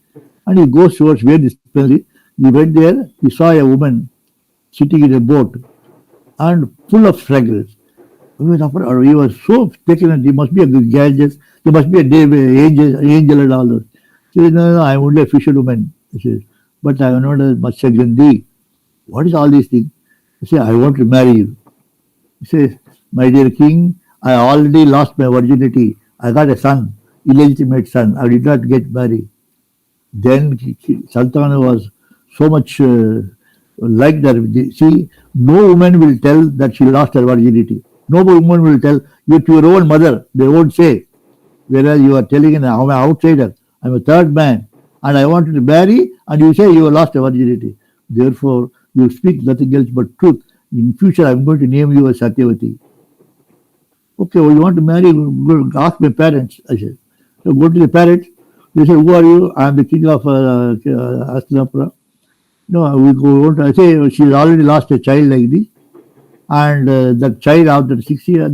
And he goes towards where the smell is. He went there. He saw a woman sitting in a boat and full of fragrance. He was so taken that he must be a good gadget. There must be a angel and all those. He said, no, I'm only a fisherwoman. He says, but I am not a Matsya. What is all these things? He said, I want to marry you. He says, my dear king, I already lost my virginity. I got a son, illegitimate son. I did not get married. Then Sultana was so much like that. See, no woman will tell that she lost her virginity. No woman will tell you to your own mother. They won't say. Whereas you are telling I'm an outsider. I'm a third man. And I wanted to marry, and you say you lost your virginity. Therefore, you speak nothing else but truth. In future, I'm going to name you as Satyavati. Okay, well, you want to marry? Go ask my parents. I said. So go to the parents. They said, who are you? I'm the king of Hastinapura. No, we go. I say she's already lost a child like this, and that child after 6 years,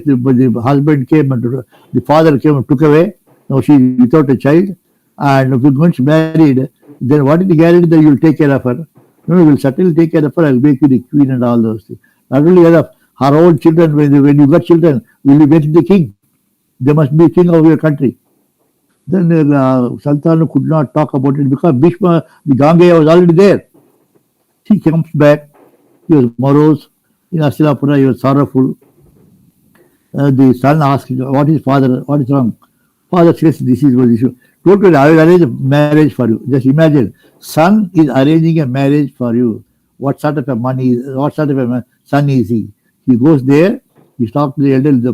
the husband came and the father came and took away. Now she's without a child, and if you're going to married, then what is the guarantee that you'll take care of her? No, we'll certainly take care of her. I'll make you the queen and all those things. Not only enough, her own children. When you got children, will you make the king? They must be king of your country. Then Sultan could not talk about it because Bhishma, the Gangeya was already there. He comes back. He was morose. In Hastinapura, he was sorrowful. The son asked, what is father? What is wrong? Father says, this is what issue. Don't worry, I will arrange a marriage for you. Just imagine, son is arranging a marriage for you. What sort of a son is he? He goes there, he talks to the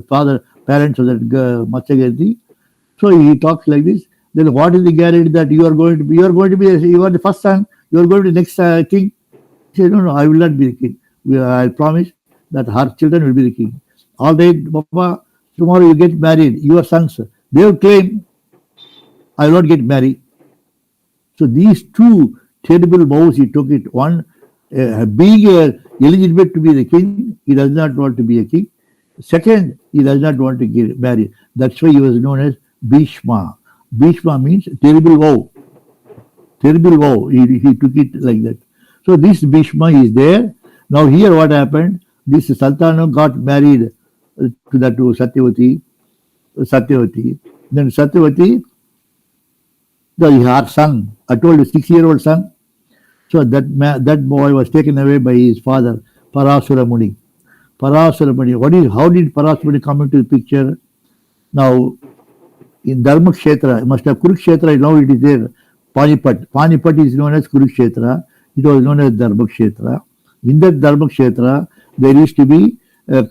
parents of that Matsya. So he talks like this. Then what is the guarantee that you are the first son, you are going to be the next king? He said, no, I will not be the king. I promise that her children will be the king. All right, Papa. tomorrow you get married, your sons, they will claim, I will not get married. So these two terrible vows he took it. One, being illegitimate to be the king, he does not want to be a king. Second, he does not want to get married. That's why he was known as Bhishma. Bhishma means terrible vow. Terrible vow. He took it like that. So this Bhishma is there. Now here what happened? This Santanu got married to Satyavati. Satyavati. Then Satyavati, her son, I told you, 6-year-old son. So that boy was taken away by his father, Parasura Muni. Parasura Muni. How did Parasura Muni come into the picture? Now, in Dharma Kshetra, you must have Kurukshetra, now it is there. Panipat. Panipat is known as Kurukshetra. It was known as Dharma Kshetra. In that Dharma Kshetra, there used to be a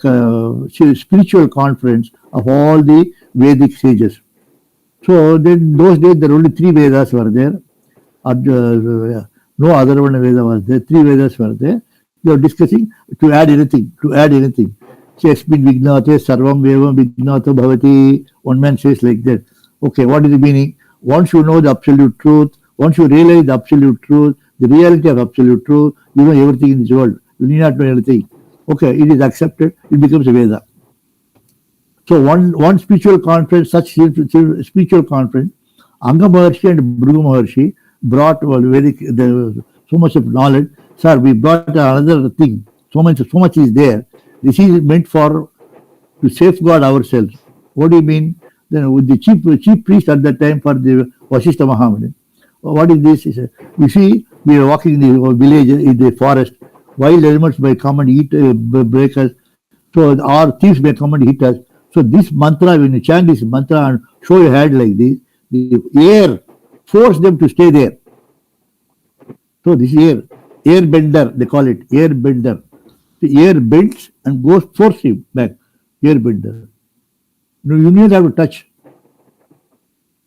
spiritual conference of all the Vedic sages. So then those days there were only 3 Vedas were there. No other one Veda was there. 3 Vedas were there. They were discussing to add anything. Yasmin Vignate Sarvam Vevam Vignato Bhavati. One man says like that. Okay, what is the meaning? Once you know the absolute truth, once you realize the absolute truth, the reality of absolute truth, you know everything in this world. You need not know anything. Okay, it is accepted, it becomes a Veda. So one spiritual conference, such spiritual conference, Anga Maharshi and Bhrigu Maharshi brought so much of knowledge. Sir, we brought another thing. So much is there. This is meant for to safeguard ourselves. What do you mean? Then with the chief priest at that time for the Vasishtha Mahamuni. What is this? He said, you see, we are walking in the village, in the forest. Wild animals may come and eat, break us. So our thieves may come and hit us. So this mantra, when you chant this mantra and show your hand like this, the air force them to stay there. So this is air bender, they call it, air bender. The air bends and goes force him back, air bender. No, you need have to touch.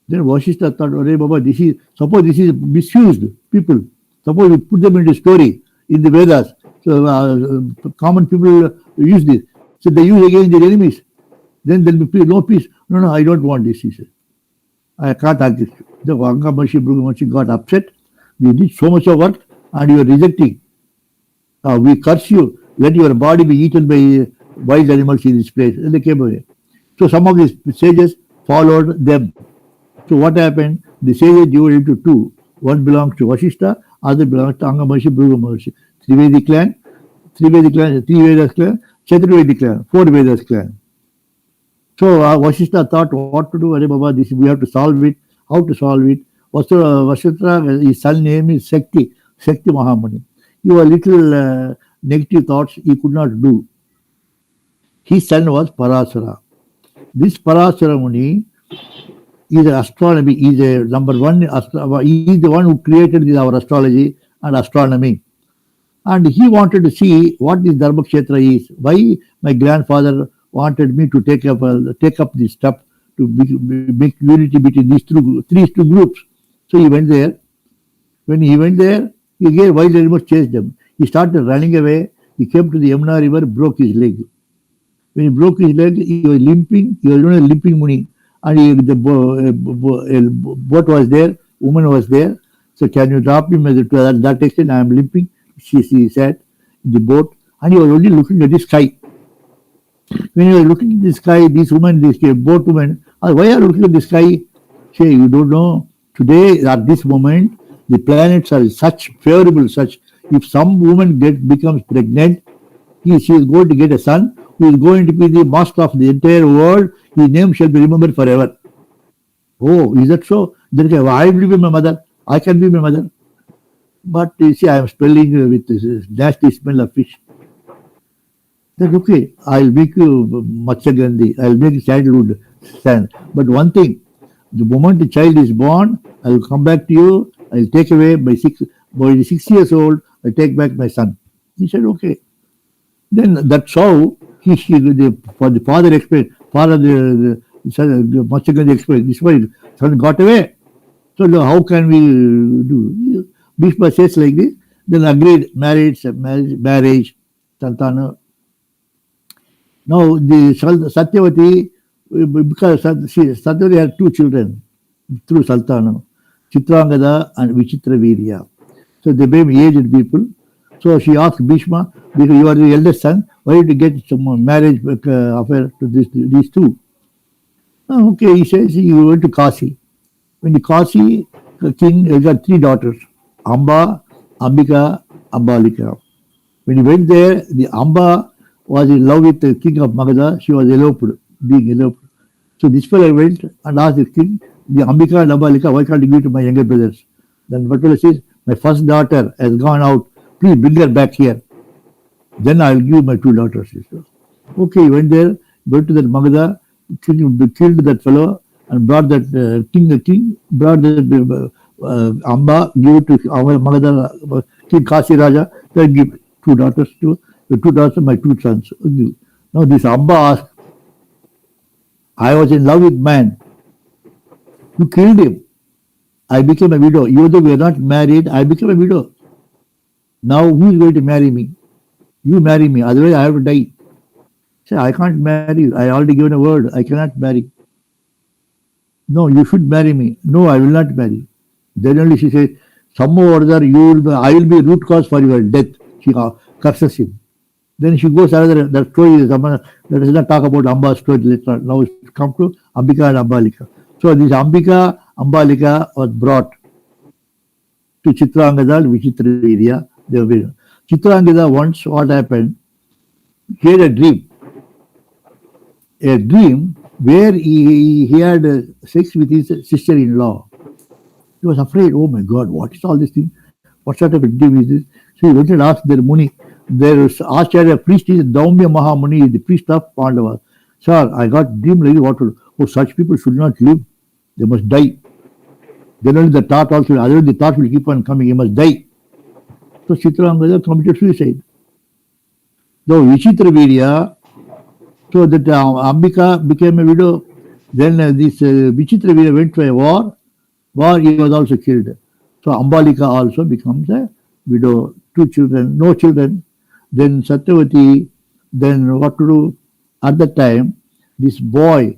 Then Vasishtha thought, oh, Baba, suppose this is misused people. Suppose we put them into story in the Vedas. So common people use this. So they use against their enemies. Then there will be no peace. No, I don't want this, he said. I can't have this. The Anga Maharshi, Bhrigu Maharshi got upset. We did so much of work and you are rejecting. We curse you. Let your body be eaten by wild animals in this place. And they came away. So some of these sages followed them. So what happened? The sages divided into two. One belongs to Vasishtha, other belongs to Anga Maharshi, Bhrigu Maharshi. Trivedi clan, 3 Vedas clan, Chaturvedi clan, 4 Vedas clan. So Vasishtha thought what to do. Arey Baba, this we have to solve it. How to solve it? Vasishtha, his son name is Shakti Mahamuni. Your little negative thoughts he could not do. His son was Parasura. This Parasura Muni is an astronomy, is a number one, he is the one who created our astrology and astronomy. And he wanted to see what this Dharma Kshetra is. Why my grandfather wanted me to take up this step to make unity between these two groups. So he went there. When he went there, he gave wild animals chased them. He started running away. He came to the Yamuna river, broke his leg. When he broke his leg, he was limping. He was known as limping Muni. And the boat was there, woman was there. So can you drop him to that extent? I am limping. She sat in the boat and he was only looking at the sky. When you are looking at the sky, this boat woman, why are you looking at the sky? Say, you don't know. Today, at this moment, the planets are such favorable, such. If some woman becomes pregnant, she is going to get a son who is going to be the master of the entire world. His name shall be remembered forever. Oh, is that so? Then I will be my mother. I can be my mother. But you see, I am spelling with this nasty smell of fish. Then okay, I'll make you Matchagandhi, I'll make sandalwood sand. But one thing, the moment the child is born, I'll come back to you, I'll take away by 6 years old, I'll take back my son. He said, okay. Then that's how for the father explained, the Matchagandhi explained, this way, son got away. So how can we do? Bhishma says like this, then agreed, marriage, Santana. Now the Satyavati because Satyavati had two children through Sultana, Chitrangada and Vichitravirya. So they became aged people. So she asked Bhishma, because you are the eldest son, why did you get some marriage affair to these two? Oh, okay, he says he went to Kasi. When the Kasi king got three daughters, Amba, Ambika, Ambalika. When he went there, the Amba was in love with the king of Magadha. She was eloped, being eloped. So this fellow went and asked the king, the Ambika and Ambalika, why can't you give to my younger brothers? Then what fellow says, my first daughter has gone out. Please bring her back here. Then I'll give my two daughters. He said. Okay, he went there, went to that Magadha, killed that fellow, and brought that king, brought that Amba, give it to our Magadha, King Kasi Raja, then give two daughters to the two daughters, my two sons. Now this Amba asked, I was in love with man. You killed him. I became a widow. Even though we are not married, I became a widow. Now who is going to marry me? You marry me, otherwise I have to die. Say, I can't marry. I already given a word. I cannot marry. No, you should marry me. No, I will not marry. Then only she says, somehow or other, I will be root cause for your death. She curses him. Then she goes another, that story is, let us not talk about Amba's story later. Now it's come to Ambika and Ambalika. So this Ambika, Ambalika was brought to Chitrangada, Vichitra area. Chitrangada once, what happened, he had a dream where he had sex with his sister-in-law. He was afraid, oh my God, what is all this thing? What sort of a dream is this? So he went and asked their Muni, their Acharya priest is Daumya Mahamuni, the priest of Pandava. Sir, I got dream like what to do? Oh, such people should not live. They must die. Then only the thought also, otherwise the thought will keep on coming, he must die. So Chitrangada committed suicide. Though Vichitravirya, so that Ambika became a widow. Then this Vichitravirya went to a war he was also killed. So Ambalika also becomes a widow, two children, no children. Then Satyavati, then what to do? At that time, this boy,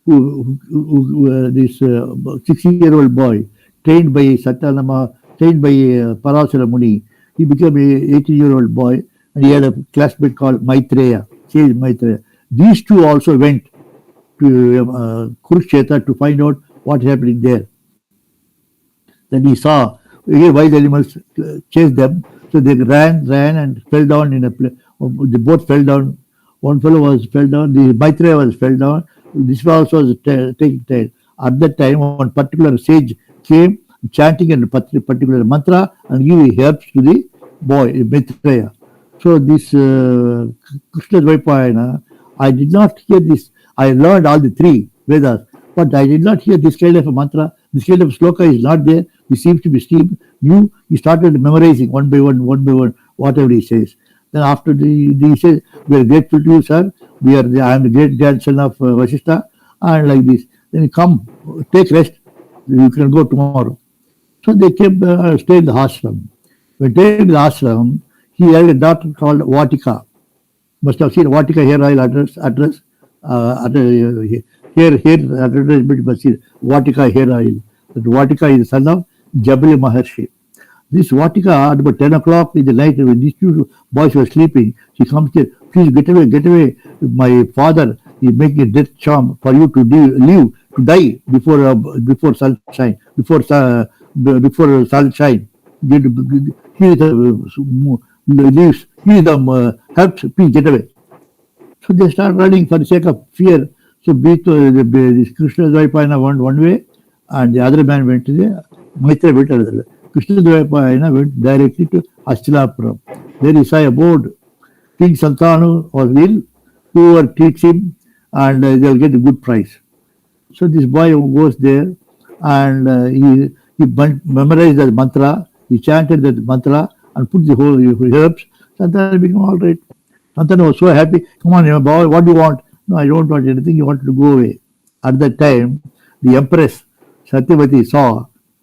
this 6-year-old boy, trained by Satyanama, trained by Parasara Muni, he became a 18-year-old boy, and he had a classmate called Maitreya, sage Maitreya. These two also went to Kurukshetra to find out what is happening there. Then he saw wild animals chase them, so they ran and fell down in a place. They both fell down. One fellow was fell down. The Maitreya was fell down. This also was taking time. At that time, one particular sage came chanting a particular mantra and giving herbs to the boy Maitreya. So this Krishna Dvaipayana, I did not hear this. I learned all the three Vedas, but I did not hear this kind of a mantra. This kind of sloka is not there. He seems to be Steve new. He started memorizing one by one, whatever he says. Then after he says, we are grateful to you, sir. I am the great grandson of Vasishta, and like this. Then he come, take rest. You can go tomorrow. So they came, stay in the ashram. When they in the ashram, he had a daughter called Vatika. Must have seen Vatika hair oil address. Here advertisement must see Vatika hair oil. That Vatika is the son of Jabali Maharshi. This Vatika at about 10 o'clock in the night when these two boys were sleeping, she comes here, please get away. My father is making a death charm for you to live, to die before sunshine, before sunshine. Here the leaves, here the helps, please get away. So they start running for the sake of fear. So this Krishna Dvaipayana went one way, and the other man went to the Maitreya went another way. Krishna Dvaipayana went directly to Astilapuram. There he saw a board. King Santanu was ill, whoever treats him, and they'll get a good price. So this boy goes there, and he memorized that mantra, he chanted that mantra, and put the whole herbs. Santanu became all right. Santanu was so happy. Come on, boy, what do you want? No, I don't want anything. You wanted to go away. At that time, the empress Satyavati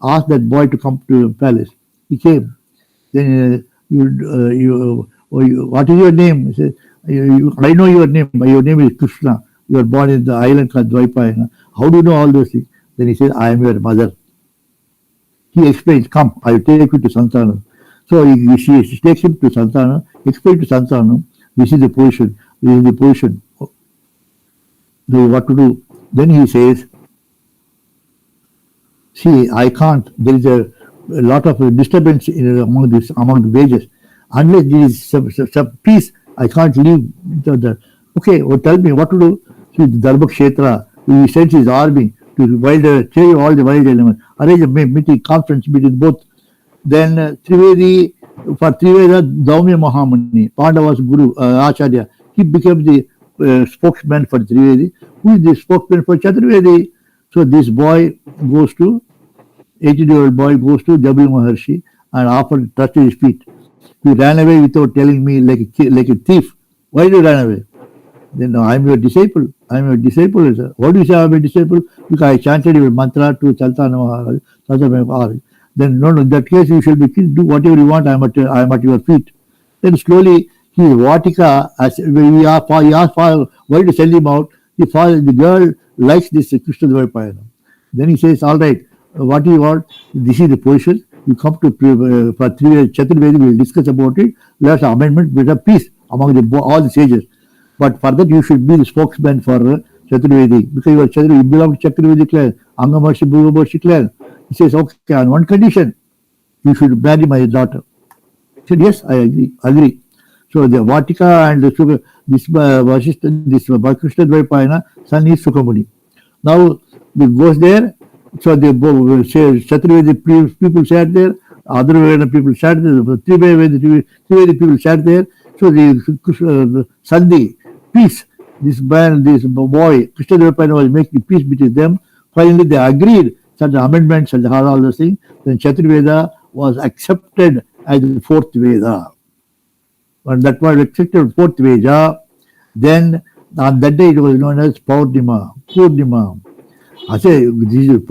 asked that boy to come to the palace. He came. Then what is your name? He said, I know your name. Your name is Krishna. you are born in the island called Dvaipayana. How do you know all those things? Then he says, I am your mother. He explains, come, I will take you to Santana. So she takes him to Santana, explains to Santana, this is the position, this is the position, what to do. Then he says, see, I can't, there is a lot of disturbance among the wages. Unless there is some peace, I can't leave okay, well, tell me what to do. See, the Dharma Kshetra, he sends his army to clear all the wild elements, arrange a meeting, conference between both. Then Trivedi, for Triveda, Daumya Mahamuni, Pandava's guru, Acharya, he became the spokesman for Trivedi. Who is the spokesman for Chaturvedi? So this boy goes to, 18-year-old boy goes to W. Maharshi and offered touched his feet. He ran away without telling me like a thief. Why did you run away? Then no, I'm your disciple. I'm your disciple. Sir. What do you say I'm a disciple? Because I chanted your mantra to Chaltana Maharaj. Then no, in that case you shall be killed. Do whatever you want. I'm at your feet. Then slowly he Vatika, as we are he asked for why to send him out. The girl likes this Krishna Dvaipayana. Then he says, all right, what do you want? This is the position. You come to for Chaturvedi, we will discuss about it. Let's amendment with a peace among all the sages. But for that, you should be the spokesman for Chaturvedi because you belong to Chaturvedi clan, Angamashi Bhugaboshi clan. He says, okay, on one condition, you should marry my daughter. He said, yes, I agree. So the Vatika and this Krishna Dvaipayana, son is Sukamuni. Now he goes there. So the Chaturvedi people sat there, other people sat there, Trivedi people sat there. So the Sandhi, peace, this boy, Krishna Dvaipayana was making peace between them. Finally they agreed such amendments and all those things. Then Chaturveda was accepted as the fourth Veda. And that was accepted fourth Veda. Then on that day it was known as Purnima. I say, this is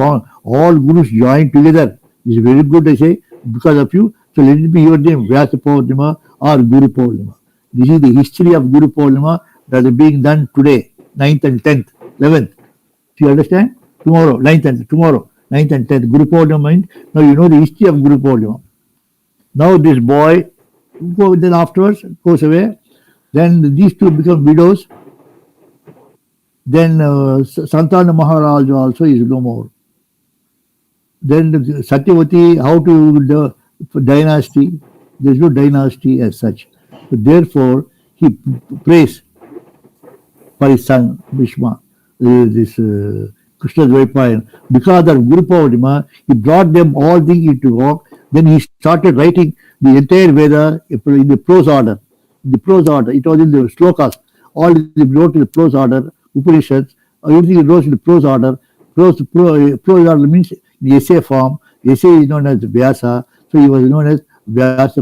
all gurus joined together. This is very good, I say, because of you. So let it be your name, Vyasa Purnima or Guru Purnima. This is the history of Guru Purnima that is being done today, 9th and 10th, 11th. Do you understand? Tomorrow, 9th and 10th, Guru Purnima means, now you know the history of Guru Purnima. Now this boy, then afterwards, goes away. Then these two become widows. Then Santana Maharaj also is no more. Then Satyavati, how to dynasty? There is no dynasty as such. So therefore, he prays for his son Bhishma, this Krishna Dvaipayana. Because of Guru Purnima, he brought them all things into work. Then he started writing the entire Veda in the prose order. It was in the slokas. All he wrote in the prose order. Upanishads, everything wrote in the prose order. Prose order means the essay form. Essay is known as Vyasa. So he was known as Vyasa.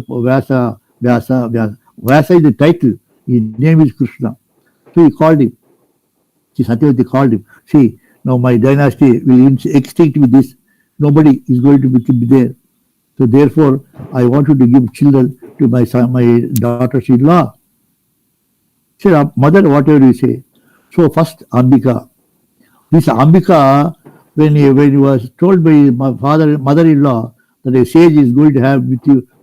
Vyasa is the title. His name is Krishna. So he called him. Satyavati called him. See, now my dynasty will extinct with this. Nobody is going to be there. So therefore, I want you to give children to my son, my daughters-in-law. She said, mother, whatever you say. So first Ambika. This Ambika, when he was told by my mother-in-law that a sage is going to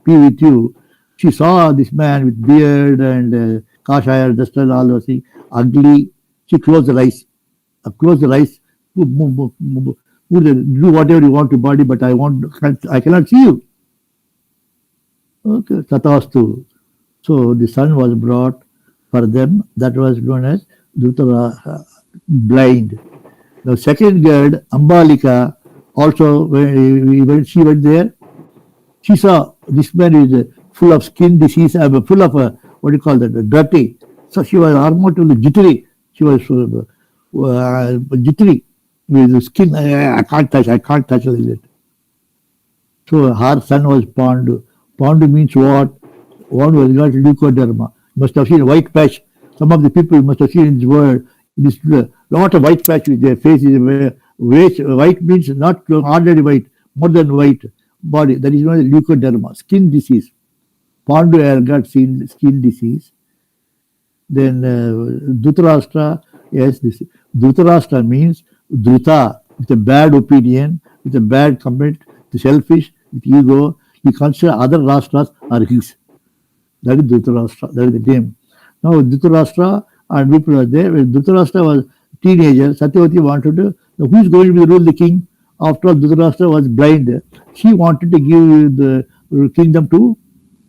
be with you, she saw this man with beard and kashaya, dust and all those things, ugly. She closed the eyes. Do whatever you want to body, but I cannot see you. Okay, tatastu. So the son was brought for them. That was known as Dhutara, blind. The second girl, Ambalika, also when she went there, she saw this man is full of skin disease, full of what do you call that, dirty. So she was almost jittery. She was jittery with the skin. I can't touch like that. So her son was Pandu. Pandu means what? One was got leukoderma. Must have seen white patch. Some of the people must have seen in this world. This lot of white patch with their faces. White means not ordinary white, more than white body. That is known as leukoderma, skin disease. Pandu got skin disease. Then Dhritarashtra, Yes, this Dhritarashtra means Dhruta, with a bad opinion, with a bad comment, the selfish, with ego. He consider other Rashtra's are his. That is Dhritarashtra. That is the name. Now Dhritarashtra and people were there. When Dhritarashtra was teenager, Satyavati wanted to, who is going to rule the king? After all, Dhritarashtra was blind. She wanted to give the kingdom to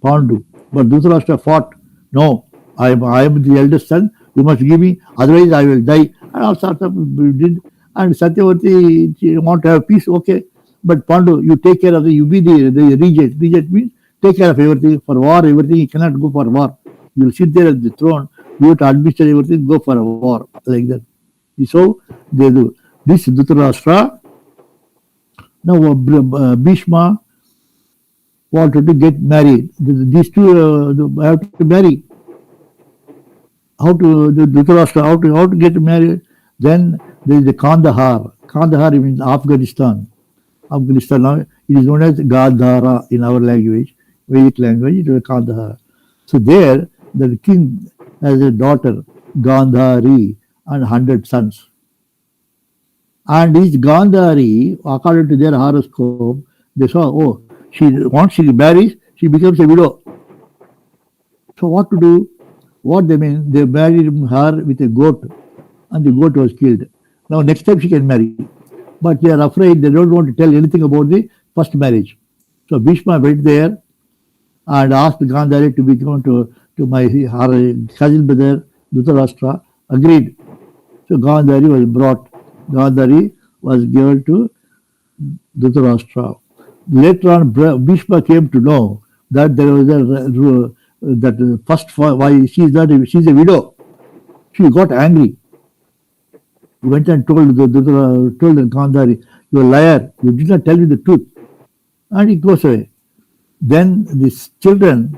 Pandu. But Dhritarashtra fought. No, I am the eldest son. You must give me, otherwise I will die. And all sorts of did. And Satyavati, she want to have peace, okay. But Pandu, you take care of you be the regent. Regent means take care of everything. For war, everything, you cannot go for war. You will sit there at the throne, you have to administer everything, go for a war, like that. So they do. This Dhritarashtra, now Bhishma wanted to get married. These two have to marry. How to the Dhritarashtra, how to get married? Then there is the Kandahar. Kandahar means Afghanistan. Afghanistan now it is known as Gandhara in our language, Vedic language. It is Kandahar. So there the king has a daughter Gandhari and 100 sons. And each Gandhari, according to their horoscope, they saw, oh, once she marries, she becomes a widow. So what to do? What they mean? They married her with a goat, and the goat was killed. Now next time she can marry, but they are afraid. They don't want to tell anything about the first marriage. So Bhishma went there and asked Gandhari to become to my her cousin brother Dhritarashtra. Agreed. So Gandhari was brought. Gandhari was given to Dhritarashtra. Later on, Bhishma came to know that there was that first why she's a widow. She got angry. He went and told Gandhari, "You are a liar. You did not tell me the truth," and he goes away. Then these children,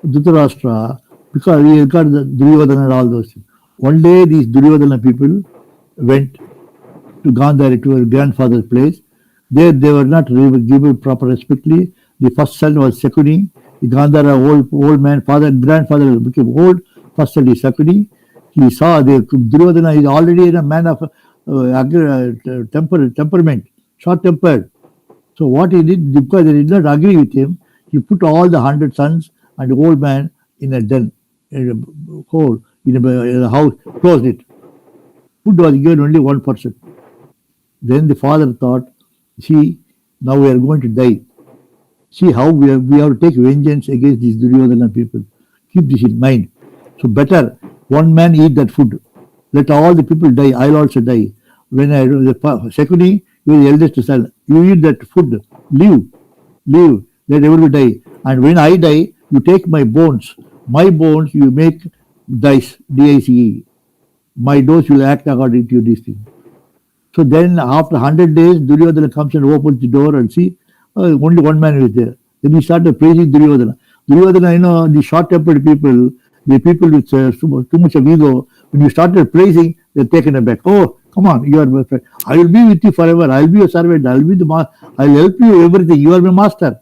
Dhritarashtra, because he got the Duryodhana and all those things. One day, these Duryodhana people went to Gandhari, to her grandfather's place. There they were not given proper respectly. The first son was Sakuni. The Gandhara old man, father and grandfather became old. First son is Sakuni. He saw the Duryodhana is already a man of temperament, short-tempered. So what he did, because they did not agree with him, he put all the 100 sons and the old man in a den, in a hole, in a house, closed it. Food was given only one person. Then the father thought, see, now we are going to die. See how we have to take vengeance against these Duryodhana people. Keep this in mind. So better one man eat that food. Let all the people die. I'll also die. When Secondly, you are the eldest son. You eat that food. Live. Let everybody die. And when I die, you take my bones. My bones you make dice. DICE. My dose will act according to this thing. So then after 100 days, Duryodhana comes and opens the door and see, only one man is there. Then he started praising Duryodhana. Duryodhana, the short-tempered people, the people with too much of ego, when you started praising, they're taken aback. Oh, come on, you are my friend. I will be with you forever. I'll be your servant. I'll help you everything. You are my master.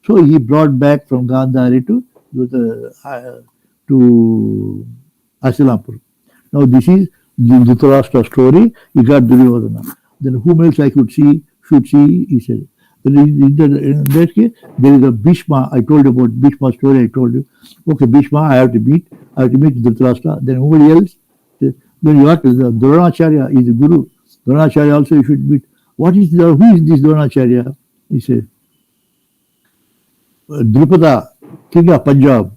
So he brought back from Gandhari to Asilampur. Now this is the Dhritarashtra story. You got Duryodhana. Then whom else I should see, he said. Then in that case, there is a Bhishma. I told you about Bhishma story. I told you. Okay, Bhishma, I have to meet Dhritarashtra. Then whom else? Then you have to, Dronacharya is the guru. Dronacharya also you should meet. Who is this Dronacharya? He said, Drupada, king of Punjab,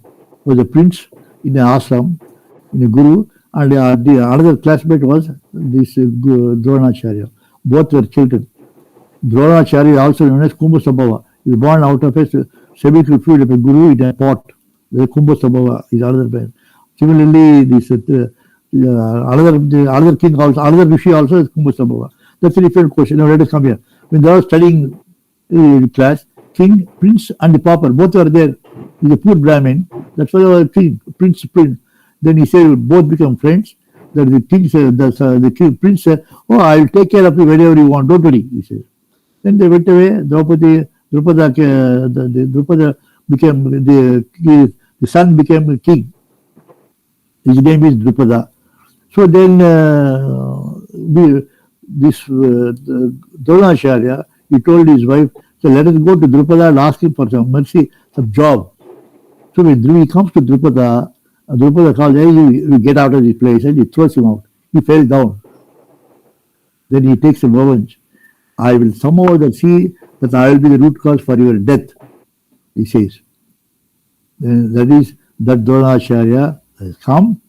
was a prince in an ashram, in a guru, and the another classmate was this Dronacharya. Both were children. Dronacharya, also known as Kumbhasambhava, is born out of a semi-liquid fluid of a guru in a pot. The Kumbhasambhava is another man. Similarly, this another king also, another rishi also is Kumbhasambhava. That's a different question. Now let us come here. When they were studying class, king, prince, and the pauper both were there. He's a poor Brahmin. That's why they were king, prince. Then he said both become friends. That the king said, the king, prince said, "Oh, I will take care of you wherever you want. Don't worry." He said. Then they went away. Drupada became the son became king. His name is Drupada. So then Dronacharya, he told his wife, so let us go to Drupada and ask him for some mercy, some job. So when he comes to Drupada, Drupada calls, hey, you get out of this place, and he throws him out. He fell down. Then he takes a revenge. I will somehow see that I will be the root cause for your death, he says. Then that is that Dronacharya has come.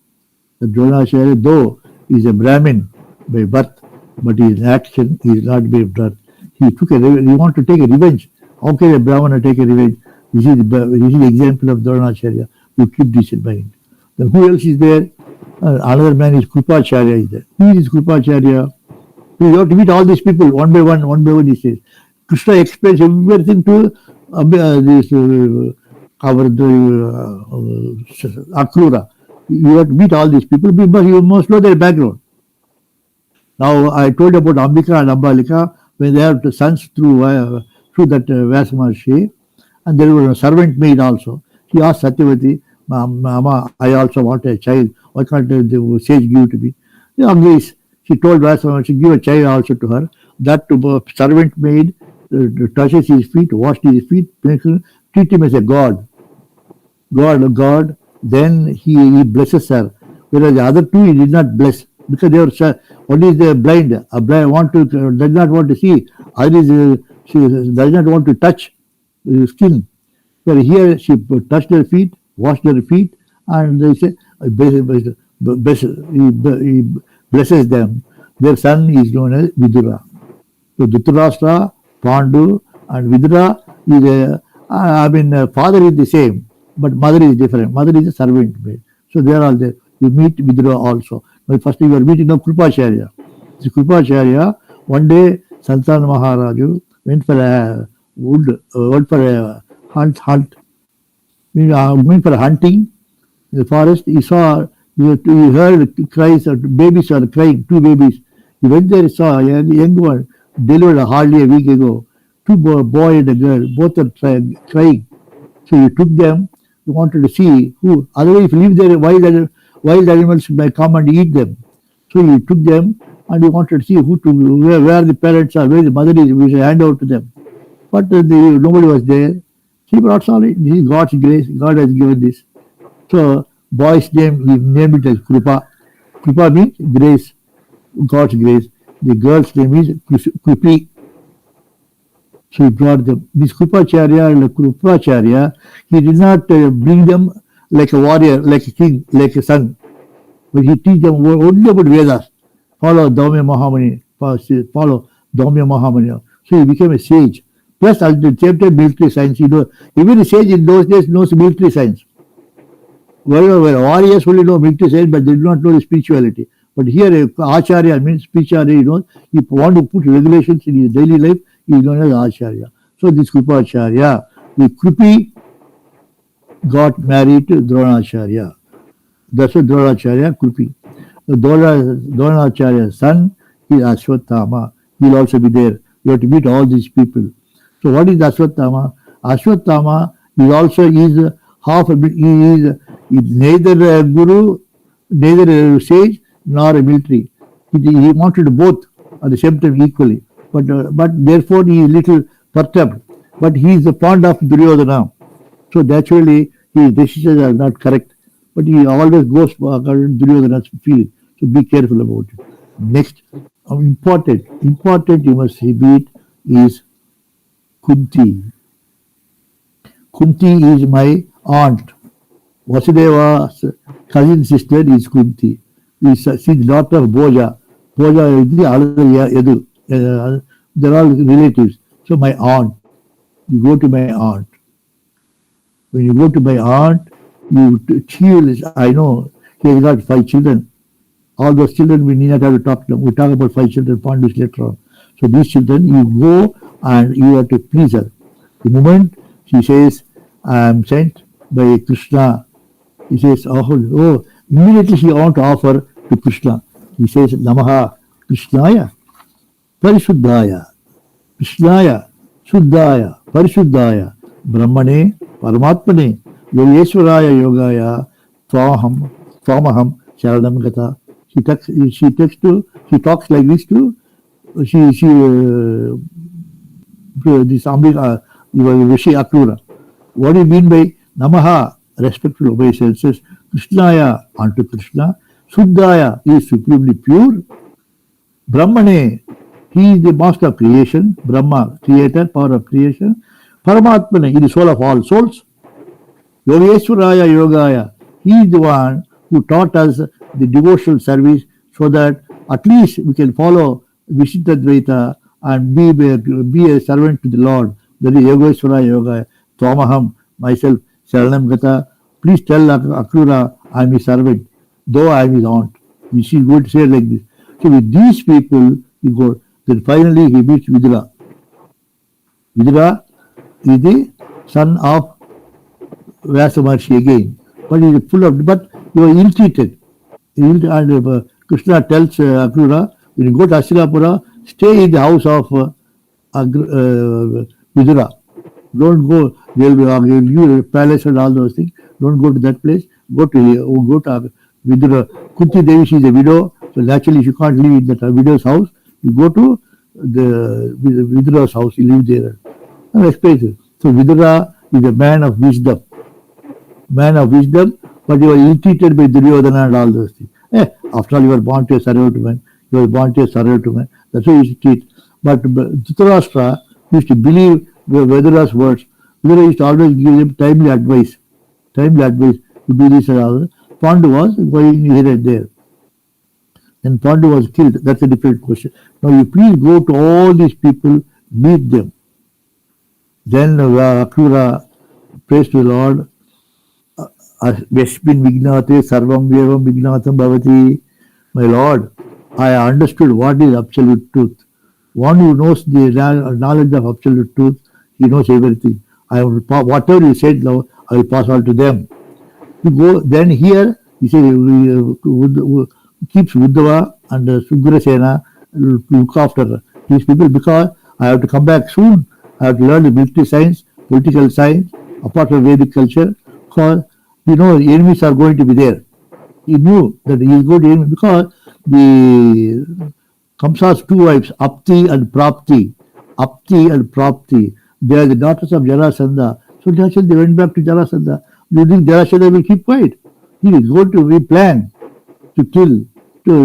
The Dronacharya, though he is a Brahmin by birth, but in action he is not by birth. He wanted to take a revenge. How can a Brahmana take a revenge? This is the example of Dronacharya. You keep this in mind. Then who else is there? Another man is Krupacharya is there. Who is Krupacharya? You have to meet all these people one by one, he says. Krishna explains everything to this Akrura. You have to meet all these people, but you must know their background. Now, I told about Ambika and Ambalika when they have sons through that Vyasa and there was a servant maid also. She asked Satyavati, Mama, I also want a child. Why can't the sage give to me? She agrees. She told Vyasa she give a child also to her. That servant maid touches his feet, washed his feet, treat him as a god. God. Then he blesses her. Whereas the other two he did not bless because they were only the blind. A blind does not want to see. Other is she does not want to touch the skin. But here she touched their feet, washed their feet, and they say he blesses them. Their son is known as Vidura. So Dhritarashtra, Pandu, and Vidura is father is the same, but mother is different. Mother is a servant maid. So they are all there. You meet Vidura also. But first you are meeting of Krupacharya. This Krupacharya, one day Santana Maharaju went for a went for a hunt. Going for hunting in the forest. He saw, he heard cries of babies are crying, two babies. He went there, saw a young one delivered hardly a week ago. Two boy and a girl, both are crying. So he took them. He wanted to see who. Otherwise, if you leave there, wild animals may come and eat them. So he took them and he wanted to see where the parents are, where the mother is. We should hand over to them. But nobody was there. He brought sorry. This is God's grace. God has given this. So boy's name, he named it as Krupa. Krupa means grace, God's grace. The girl's name is Krupi. So he brought them. This Krupacharya and Krupacharya, he did not bring them like a warrior, like a king, like a son. But he teach them only about Vedas. Follow Dhaumya Mahamani. Follow Dhaumya Mahamani. So he became a sage. Plus, at the same time, military science. Even a sage in those days knows military science. Well, warriors only know military science, but they do not know the spirituality. But here, Acharya means spirituality. If you want to put regulations in his daily life, he is known as Acharya. So this Krupacharya, the Krupi got married to Dronacharya. That's what Dronacharya, Krupi. The Dronacharya's son is Ashwatthama. He will also be there. You have to meet all these people. So what is Ashwatthama? Ashwatthama is also half a bit. He is neither a guru, neither a sage, nor a military. He wanted both at the same time equally. But therefore he is little perturbed. But he is fond of Duryodhana. So naturally his decisions are not correct. But he always goes according to Duryodhana's feeling. So be careful about it. Next, important you must meet is Kunti. Kunti is my aunt. Vasudeva's cousin sister is Kunti. She is the daughter of Bhoja. Bhoja is the other Yadu. They're all relatives. So my aunt. You go to my aunt. When you go to my aunt, she will, I know, she has got 5 children. All those children we need not have to talk to them. We talk about 5 children, Pandus later on. So these children, you go and you have to please her. The moment she says, I am sent by Krishna, he says, oh, immediately she wants to offer to Krishna. He says, Namaha Krishnaya Parishuddhaya, Krishnaya Shuddhaya Parishuddhaya, Brahmane Paramatmane Yogeshwaraya Yogaya Twamaham Sharanam Gata. she talks like this to this Ambika, Rishi Akrura. What do you mean by Namaha, respectful obeisances, Krishnaya unto Krishna, Suddhaya is supremely pure, Brahmane, he is the master of creation, Brahma, creator, power of creation, Paramatmane, he is the soul of all souls, Yogeshwaraya Yogaya, he is the one who taught us the devotional service so that at least we can follow Vishittadvaita and be a servant to the Lord. That is Yogeshwaraya Yogaya. Twamaham, myself, Sharanam Gata. Please tell Akrura, I am his servant, though I am his aunt. She is going to say like this. So with these people, he goes. Then finally he meets Vidura. Vidura is the son of Vyasa Maharshi again. But he is full of, but he was ill-treated. And Krishna tells Akrura, when you go to Astinapura, stay in the house of Vidura. Don't go, they'll give you a palace and all those things. Don't go to that place. Go to Vidura. Kunti Devi, she is a widow, so naturally she can't live in that widow's house. You go to the Vidura's house, you live there. And explain it. So Vidura is a man of wisdom. But you are ill-treated by Duryodhana and all those things. After all, you are born to a servant. That's why you should treat. But Dhritarashtra used to believe Vedura's words. Vedura used to always give him timely advice to do this and all. Pandu was going here and there. Then Pandu was killed. That's a different question. Now you please go to all these people, meet them. Then Akrura prays to the Lord. Yasmin Vignate Sarvam Vyevam Vignatam Bhavati. My Lord, I understood what is absolute truth. One who knows the knowledge of absolute truth, he knows everything. Whatever you said now, I will pass on to them. You go, then here, he said, keeps Uddhava and Sugrasena look after these people because I have to come back soon. I have to learn the military science, political science, apart from Vedic culture, because enemies are going to be there. He knew that he is going to enemy because the Kamsa's two wives, Apti and Prapti. They are the daughters of Jarasandha. So they went back to Jarasandha. You think Jarasandha will keep quiet? He is going to replan to kill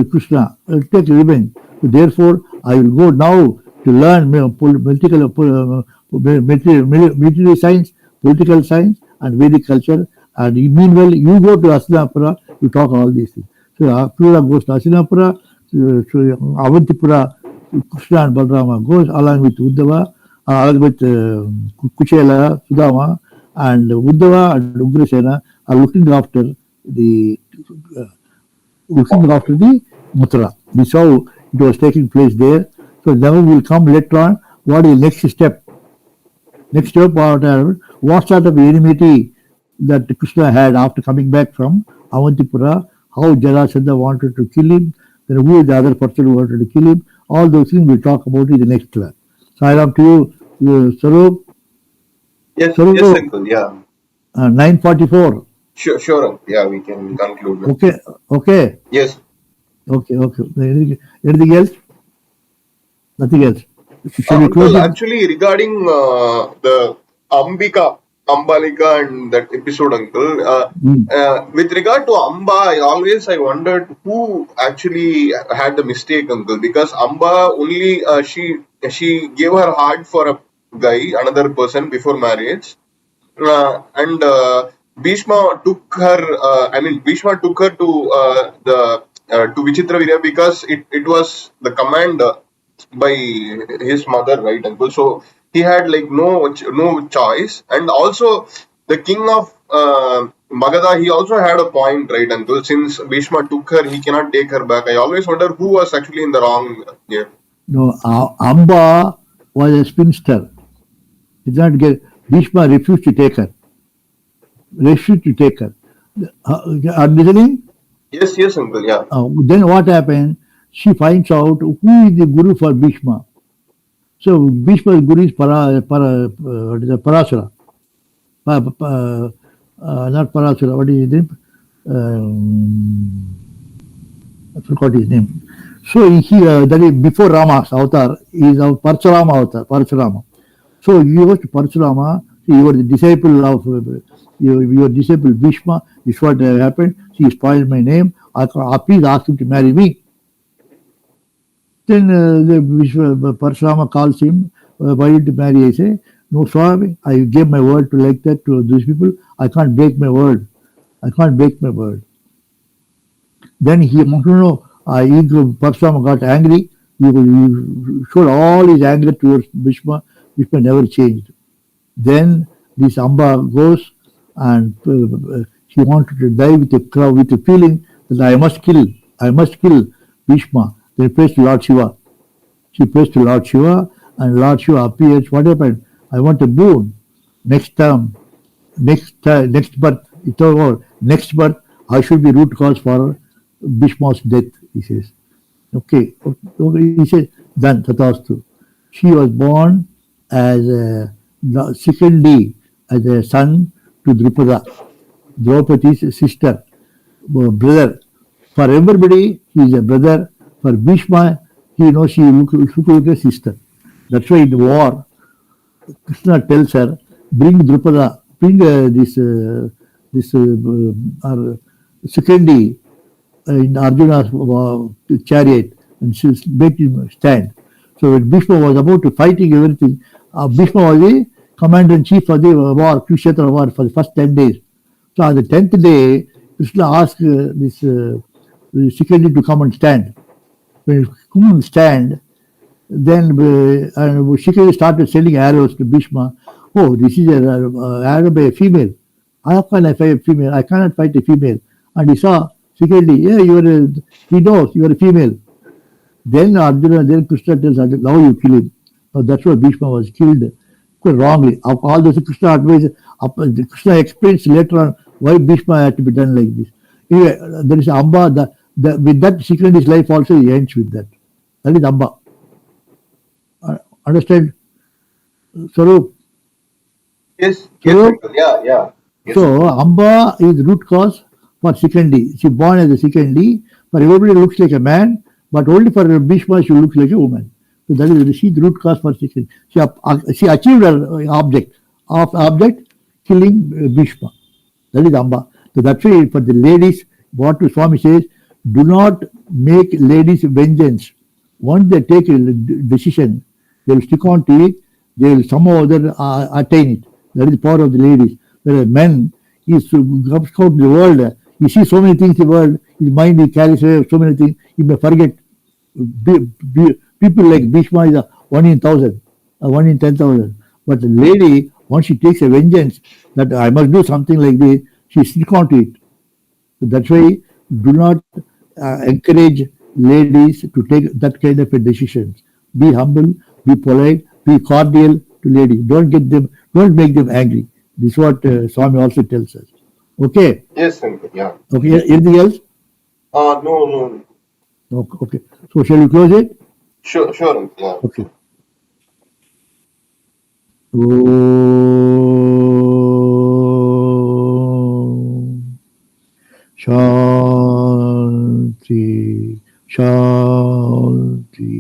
Krishna, take revenge. So therefore, I will go now to learn military science, political science, and Vedic culture. And meanwhile, you go to Hastinapura, you talk all these things. So Akrura goes to Hastinapura, Avantipura, Krishna and Balrama goes along with Uddhava, along with Kuchela, Sudama, and Uddhava and Ugrasena are looking after the Mathura. We saw it was taking place there. So now we will come later on. What is the next step? What sort of enmity that Krishna had after coming back from Avantipura, how Jarasandha wanted to kill him, then who is the other person who wanted to kill him, all those things we'll talk about in the next class. So I am to you, Sarup. Yes, uncle, yeah. 9:44. Sure, uncle. Yeah, we can conclude. Okay. Yes. Okay. Anything else? Nothing else. Shall we close Uncle, it? actually, regarding the Ambalika and that episode, uncle, with regard to Amba, I wondered who actually had the mistake, uncle, because Amba only she gave her heart for a guy, another person before marriage, and Bhishma took her. Bhishma took her to to Vichitra Virya because it was the command by his mother, right, uncle? So he had like no choice, and also the king of Magadha, he also had a point, right, uncle? Since Bhishma took her, he cannot take her back. I always wonder who was actually in the wrong here. No, Amba was a spinster. Did not get. Bhishma refused to take her. Are you listening? Yes, uncle. Yeah. Then what happened? She finds out who is the guru for Bhishma. So Bhishma's guru is Parasura. Not Parasura. What is his name? I forgot his name. So that is before Rama's avatar, he is our Parshurama avatar, Parshurama. So you was Parshurama, you were the disciple of your disciple Bhishma. This is what happened. She spoiled my name. Please ask him to marry me. Then Parshurama calls him. Why did you marry? I say, no, Swami. I gave my word to like that to these people. I can't break my word. I can't break my word. Then he wanted to know. Parshurama got angry. He showed all his anger towards Bhishma. Bhishma never changed. Then this Amba goes and she wanted to die with a feeling that I must kill Bhishma. Then prays to Lord Shiva. She prays to Lord Shiva and Lord Shiva appears. What happened? I want a boon. Next term, next birth, it's over. Next birth, I should be root cause for Bhishma's death, he says. Okay, he says, done, Tathastu. She was born as a secondly as a son to Drupada, Draupadi's sister, brother. For everybody, he is a brother. For Bhishma, he knows she looks like a sister. That's why in the war, Krishna tells her, bring Drupada, bring this secondly in Arjuna's chariot and she made him stand. So when Bhishma was about to fighting everything, Bhishma was the commander-in-chief of the war, Kurukshetra war for the first 10 days. So on the 10th day, Krishna asked this secretary to come and stand. When he come and stand, then Shikari started sending arrows to Bhishma. Oh, this is an arrow by a female. How can I fight a female? I cannot fight a female. And he saw secretly, yeah, he knows you are a female. Then Arjuna, then Krishna tells Arjuna, now you kill him. So that's why Bhishma was killed quite wrongly. All those Krishna advice, Krishna explains later on why Bhishma had to be done like this. Anyway, there is Amba, with that secret his life also he ends with that. That is Amba. Understand? Sarup? Yes, Sarup? uncle. Yeah. Yes. So Amba is root cause for Sikandi. She born as a Sikandi, but everybody looks like a man, but only for Bhishma she looks like a woman. So that is the root cause for Sikandi. She achieved her object killing Bhishma. That is Amba. So that's why for the ladies, what Swami says, do not make ladies vengeance. Once they take a decision, they will stick on to it, they will somehow or other attain it. That is the power of the ladies. Whereas men, he comes out in the world, he sees so many things in the world, his mind he carries away so many things, he may forget. People like Bhishma is a 1 in 1,000, 1 in 10,000. But the lady, once she takes a vengeance that I must do something like this, she sticks on to it. So that's why do not encourage ladies to take that kind of a decisions. Be humble, be polite, be cordial to ladies. Don't make them angry. This is what Swami also tells us. Okay. Yes, uncle. Yeah. Okay. Anything else? No. Okay. So shall we close it? Sure, uncle. Yeah. Okay. Om Shanti, Shanti,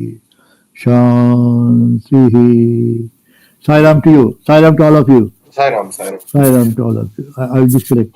Shanti. Sai Ram to you. Sai Ram to all of you. Sai Ram. Sai Ram to all of you. I will disconnect.